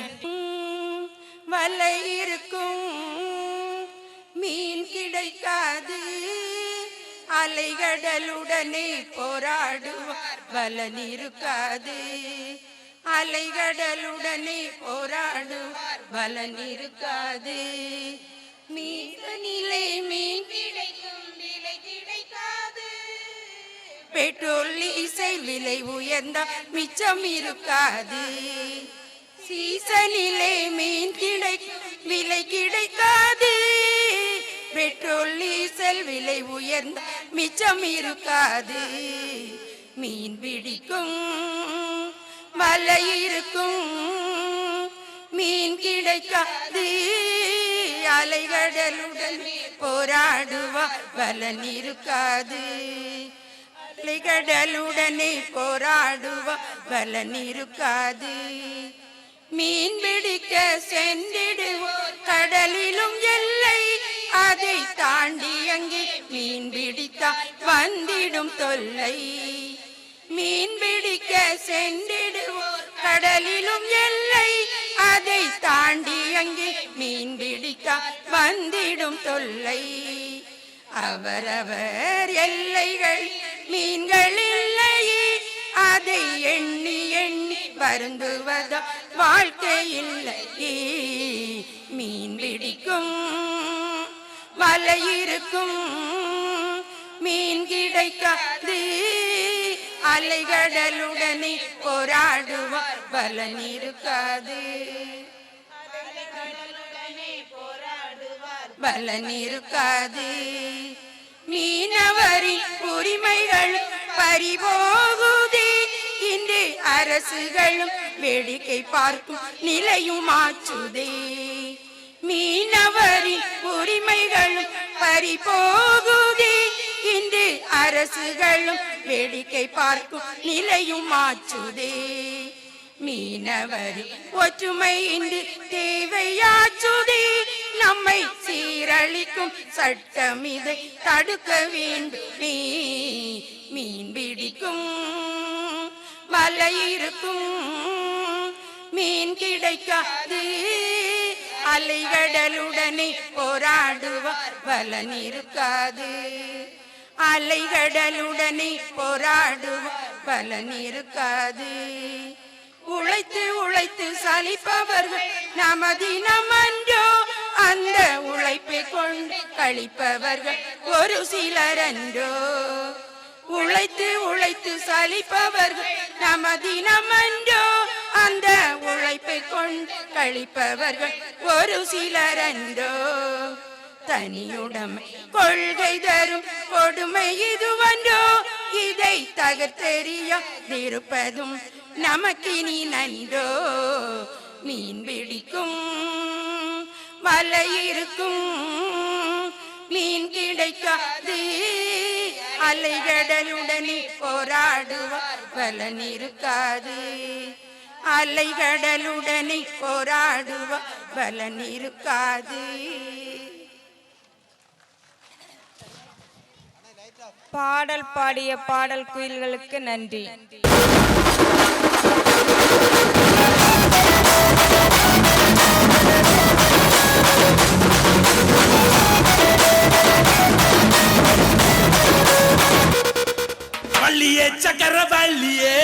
வலை இருக்கும் மீன் கிடைக்காது, அலைகடலுடனே போராடுவார் பலன் இருக்காது. அலைகடலுடனே போராடுவார் பலன் இருக்காது. மீனிலே மீன் கிடைக்கும் விலை கிடைக்காது. பெட்ரோல் டீசல் விலை உயர்ந்த மிச்சம் இருக்காது. சீசனிலே மீன் கிடைக்கும் விலை கிடைக்காது. பெட்ரோல் டீசல் விலை உயர்ந்த மிச்சம் இருக்காது. மீன் பிடிக்கும் வலை இருக்கும் மீன் கிடைக்காது. அலைகடலுடன் போராடுவார் பலன் இருக்காது. அலைகடலுடனே போராடுவார் பலன் இருக்காது. மீன் பிடிக்க சென்றிடுவோர் கடலிலும் எல்லை, அதை தாண்டி அங்கே மீன் பிடித்தால் வந்திடும் தொல்லை. மீன் பிடிக்க சென்றிடுவோர் கடலிலும் எல்லை, அதை தாண்டி அங்கே மீன் பிடித்தால் வந்திடும் தொல்லை. அவரவர் எல்லைகள் மீன்கள் இல்லையே, அதை எண்ணி எண்ணி வருந்துவதா வாழ்க்கை இல்லையே. மீன் பிடிக்கும் வலை இருக்கும் மீன் கிடைக்காது. அலைகடலுடனே போராடுவார் பலன் இருக்காது. பலன் இருக்காது. மீனவரின் உரிமைகள் பறிபோகுதே, இன்று அரசுகளும் வேடிக்கை பார்க்கும் நிலையும் ஆச்சுதே. மீனவரின் உரிமைகளும் பறிபோகுதே, இன்று இன்று அரசுகளும் வேடிக்கை பார்க்கும் நிலையும் மாற்றுதே. மீனவரின் ஒற்றுமை இன்று தேவையாச்சுதே. நம்மை சீரழிக்கும் சட்டம் இதை தடுக்க வேண்டுமே. மீன் பிடிக்கும் வலை இருக்கும் மீன் கிடைக்காது. அலைகடலுடனே போராடுவார் பலன் இருக்காது. அலைகடலுடனே போராடுவார் பலன் இருக்காது. உழைத்து உழைத்து சலிப்பவர்கள் நமதினமன்றோ. அந்த உழைப்பை கொண்டு கழிப்பவர்கள் ஒரு சிலரன்றோ. உழைத்து உழைத்து சலிப்பவர்கள் நமதினமன்றோ. அந்த உழைப்பை கொண்டு கழிப்பவர்கள் ஒரு சிலரன்றோ. தனியுடைமை கொள்கை தரும் கொடுமை இதுவன்றோ. இதை தகர்த்தெறியாதிருப்பதும் நமக்கினி நன்றோ. மீன் பிடிக்கும் வலை இருக்கும் மீன் கிடைக்காது. அலைகடலுடனே போராடுவார் பலன் இருக்காது. அலைகடலுடனே போராடுவார் பலன் இருக்காது. பாடல் பாடிய பாடல் குயில்களுக்கு நன்றி. வள்ளியே சக்கரவள்ளியே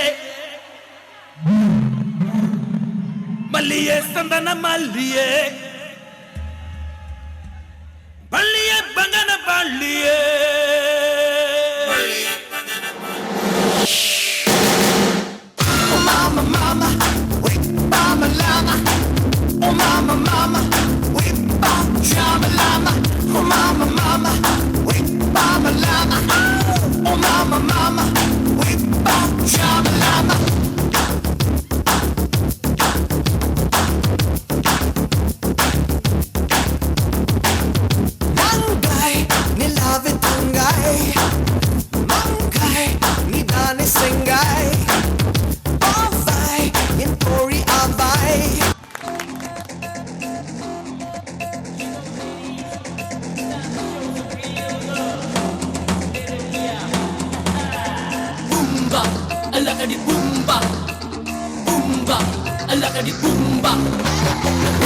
மல்லியே சந்தன மல்லியே பள்ளியே பங்கன பள்ளியே Mama, mama, whip, mama, llama. Oh, mama, mama, whip, chama, llama. Oh, mama, mama, whip, mama, llama. Oh, mama, mama, whip, chama, llama. Mangai, ni love tungai. Mangai, ni dani singai. In Tori Avai. Boomba, alakadi boomba, boomba, alakadi boomba.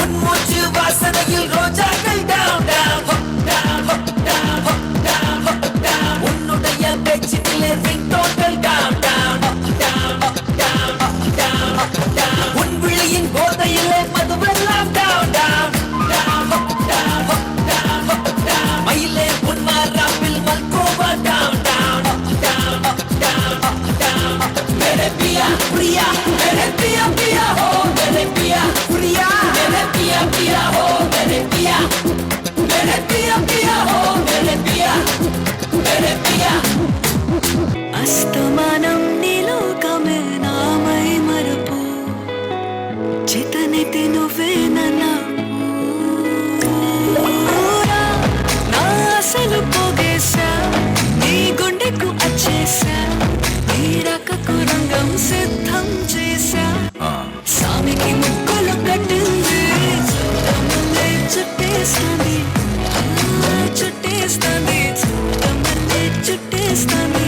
உன்மூச்சு வாசனையில் Rojakkal down down hop down hop down hop down hop down. உன்னுடைய பேச்சினிலே ringtoneகள் down down hop down hop down hop down hop down. உன் விழியின் போதையிலே மதுவெல்லாம் down down down hop down hop down hop down. மயிலே உன் மாறாப்பில் Malgova down down hop down hop down hop down. मेरे पिया प्रिया मेरे पिया पिया हो मेरे पिया प्रिया मेरे पिया पिया हो मेरे पिया हो मेरे पिया అస్తమానం నీలోకమే నామై మరపు చితనితి నువ్వే నా అసలు పోగేశా నీ గుండెకు వచ్చేసా నీ రకకు రంగం సిద్ధం చేశా సామికి ముక్కలు కట్టింది చుట్టమల్లే చుట్టేస్తుంది చుట్టేస్తుంది చుట్టమల్లే చుట్టేస్తుంది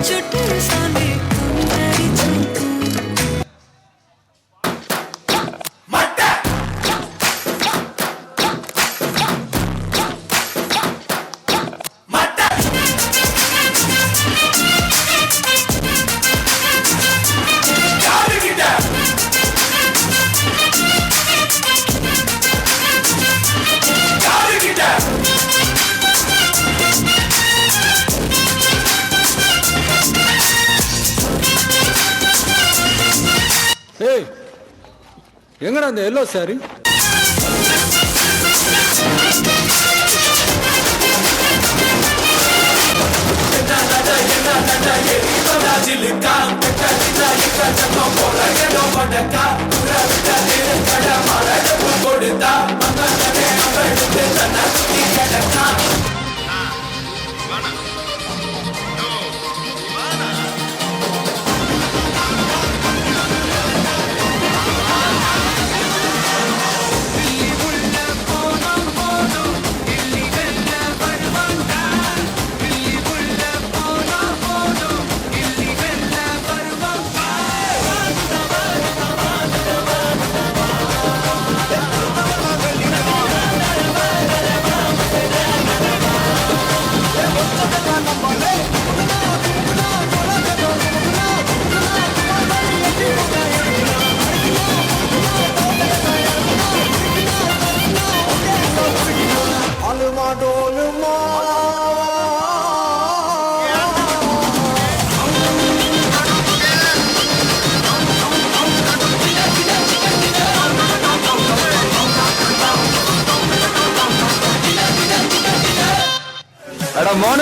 చుట్టేస్తుంది కొందరి చుట్టూ எங்கடா அந்த எல்லோ சாரி? என்ன சிலுக்கா சத்தம் போல ஏதோ படக்கா கட மரடப்பு கொடுத்தா மகனே அவளுக்கு தன்னை சுத்தி கிடக்கா மோன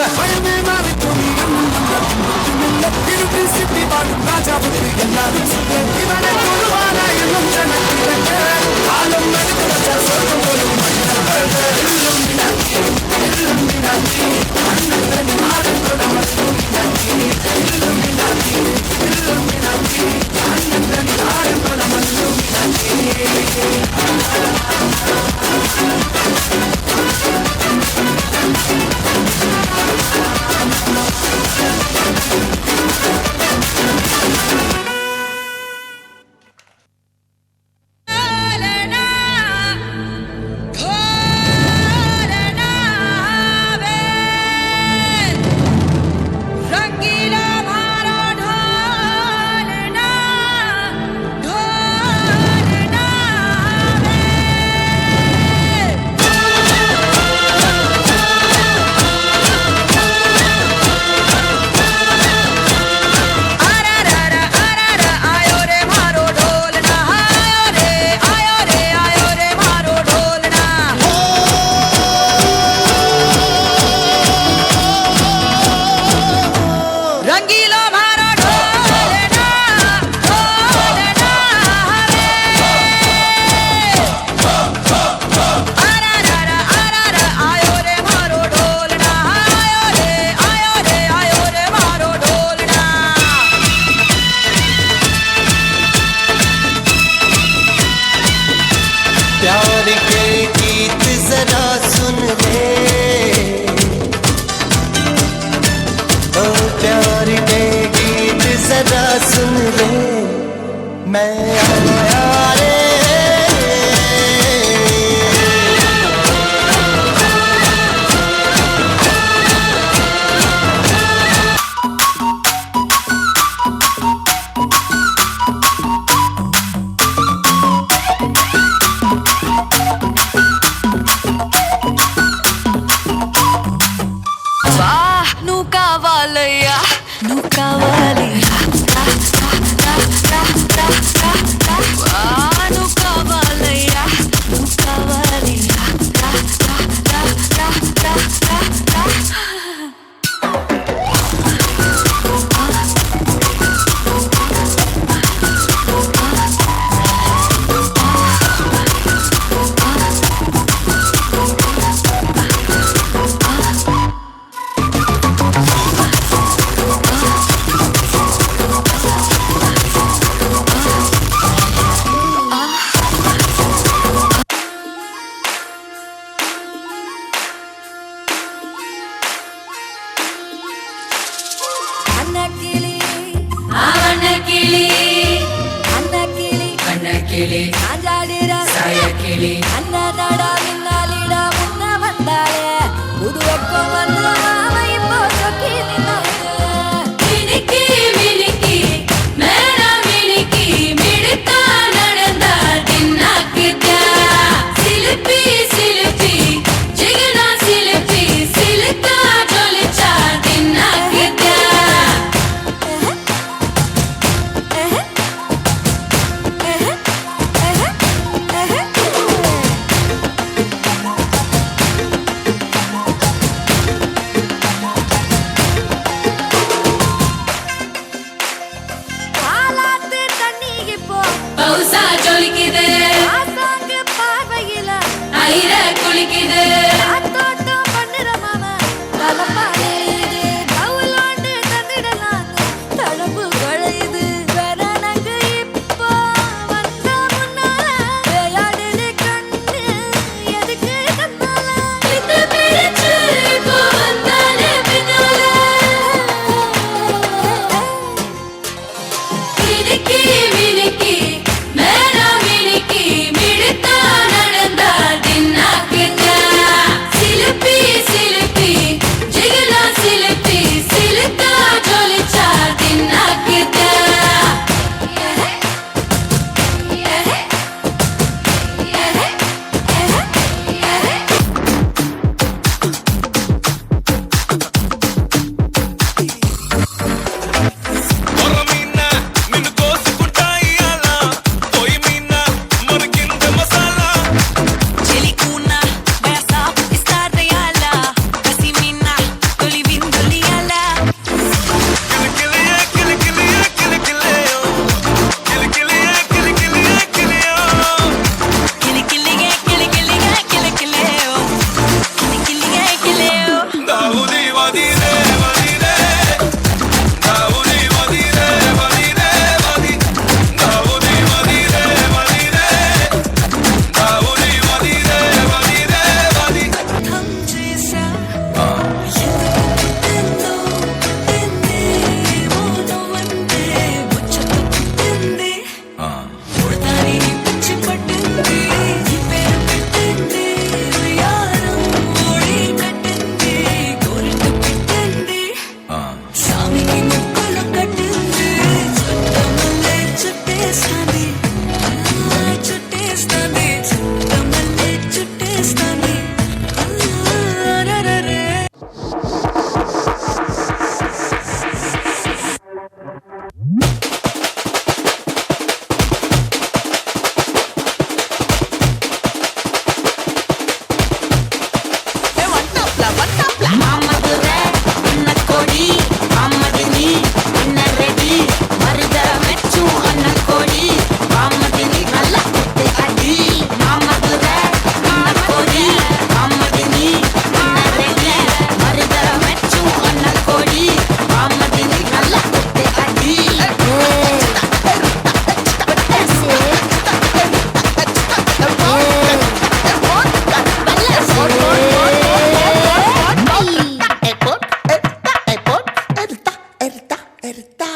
despertar.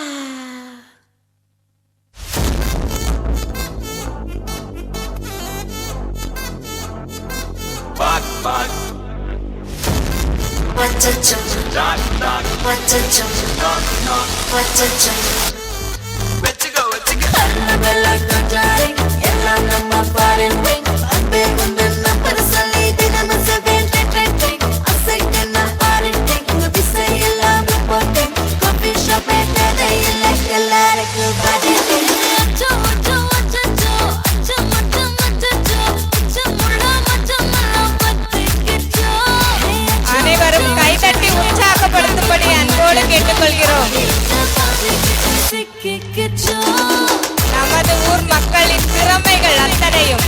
எல்லாம் நம்ம பாருங்க அன்பே கொண்டு நம்பர் சொல்லி தினமும் அசைக்க பாருங்க உங்க விசை எல்லாம் போட்டு காஃபி ஷாப் எல்லாருக்கும் அனைவரும் கைதட்டி உற்சாகப்படுத்தும்படி அன்போடு கேட்டுக்கொள்கிறோம். நமது ஊர் மக்களின் திறமைகள் அத்தனையும்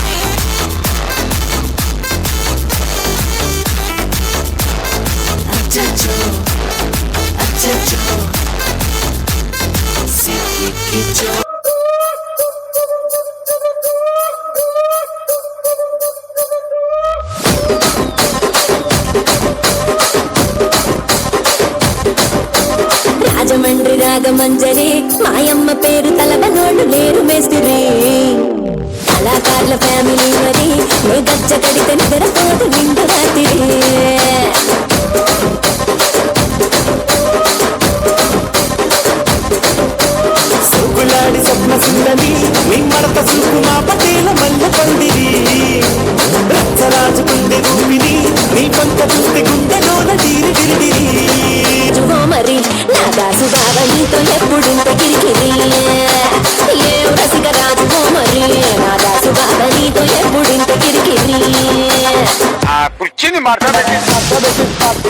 రాజమండ్రి రాగమంజరి మాయమ్మ పేరు తలవనోడు లేరు మేస్తిరి కళాకారుల ఫ్యామిలీ మరి నే గచ్చ కడితే నిద్రపోదు నిండు రాత్రి సూకులాడి స్వప్న సుందరి నీ మడత సూకు మా పటేల మల్ల పందిరి రచ్చరాజుకుండే రూపిని నీ పంట చూస్తే గుండెలోన తీరి తిరిగిరి మరి నా దాసు బావ నీతో ఎప్పుడింత కిరికిరి ఏం రసిక రాజు మరి నా దాసు బావ నీతో ఎప్పుడింత కిరికిరి కుర్చీని మాట్లాడబెట్టి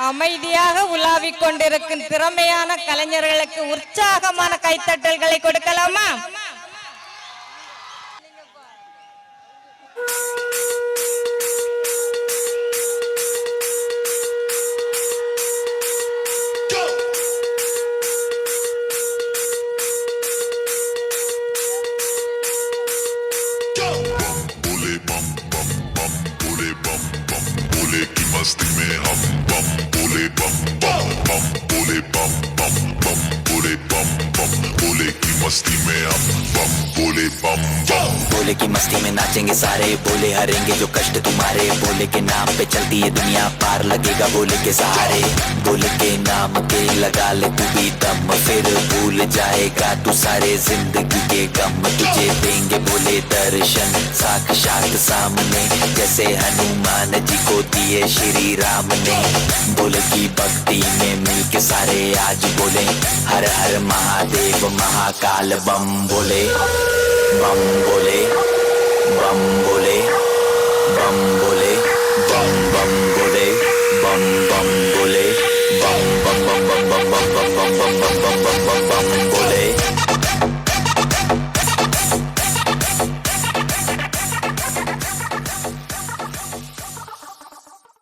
அமைதியாக உலாவிக் கொண்டிருக்கும் திறமையான கலைஞர்களுக்கு உற்சாகமான கைத்தட்டல்களை கொடுக்கலாமா? मस्ती में हम बम बोले बम बम बम बोले बम बम बम बोले बम बम बोले की मस्ती में हम बम बोले बम बम बोले की मस्ती में नाचेंगे सारे बोले हरेंगे जो कष्ट तुम्हारे बोले के नाम पे चलती है दुनिया पार लगेगा बोले के सहारे बोले के नाम के लगा ले तू भी दम फिर भूल जाएगा तू सारे जिंदगी के गम तुझे देंगे बोले दर्शन साक्षात सामने जैसे हनुमान जी को दिए श्री राम ने बोले की भक्ति में मिलके सारे आज बोले हर हर महादेव महाकाल बम बोले बम बोले बम बोले बम बोले बम बम बोले बम बम बोले बम बम बम बम बम बम बम बम बम बम बम बम बम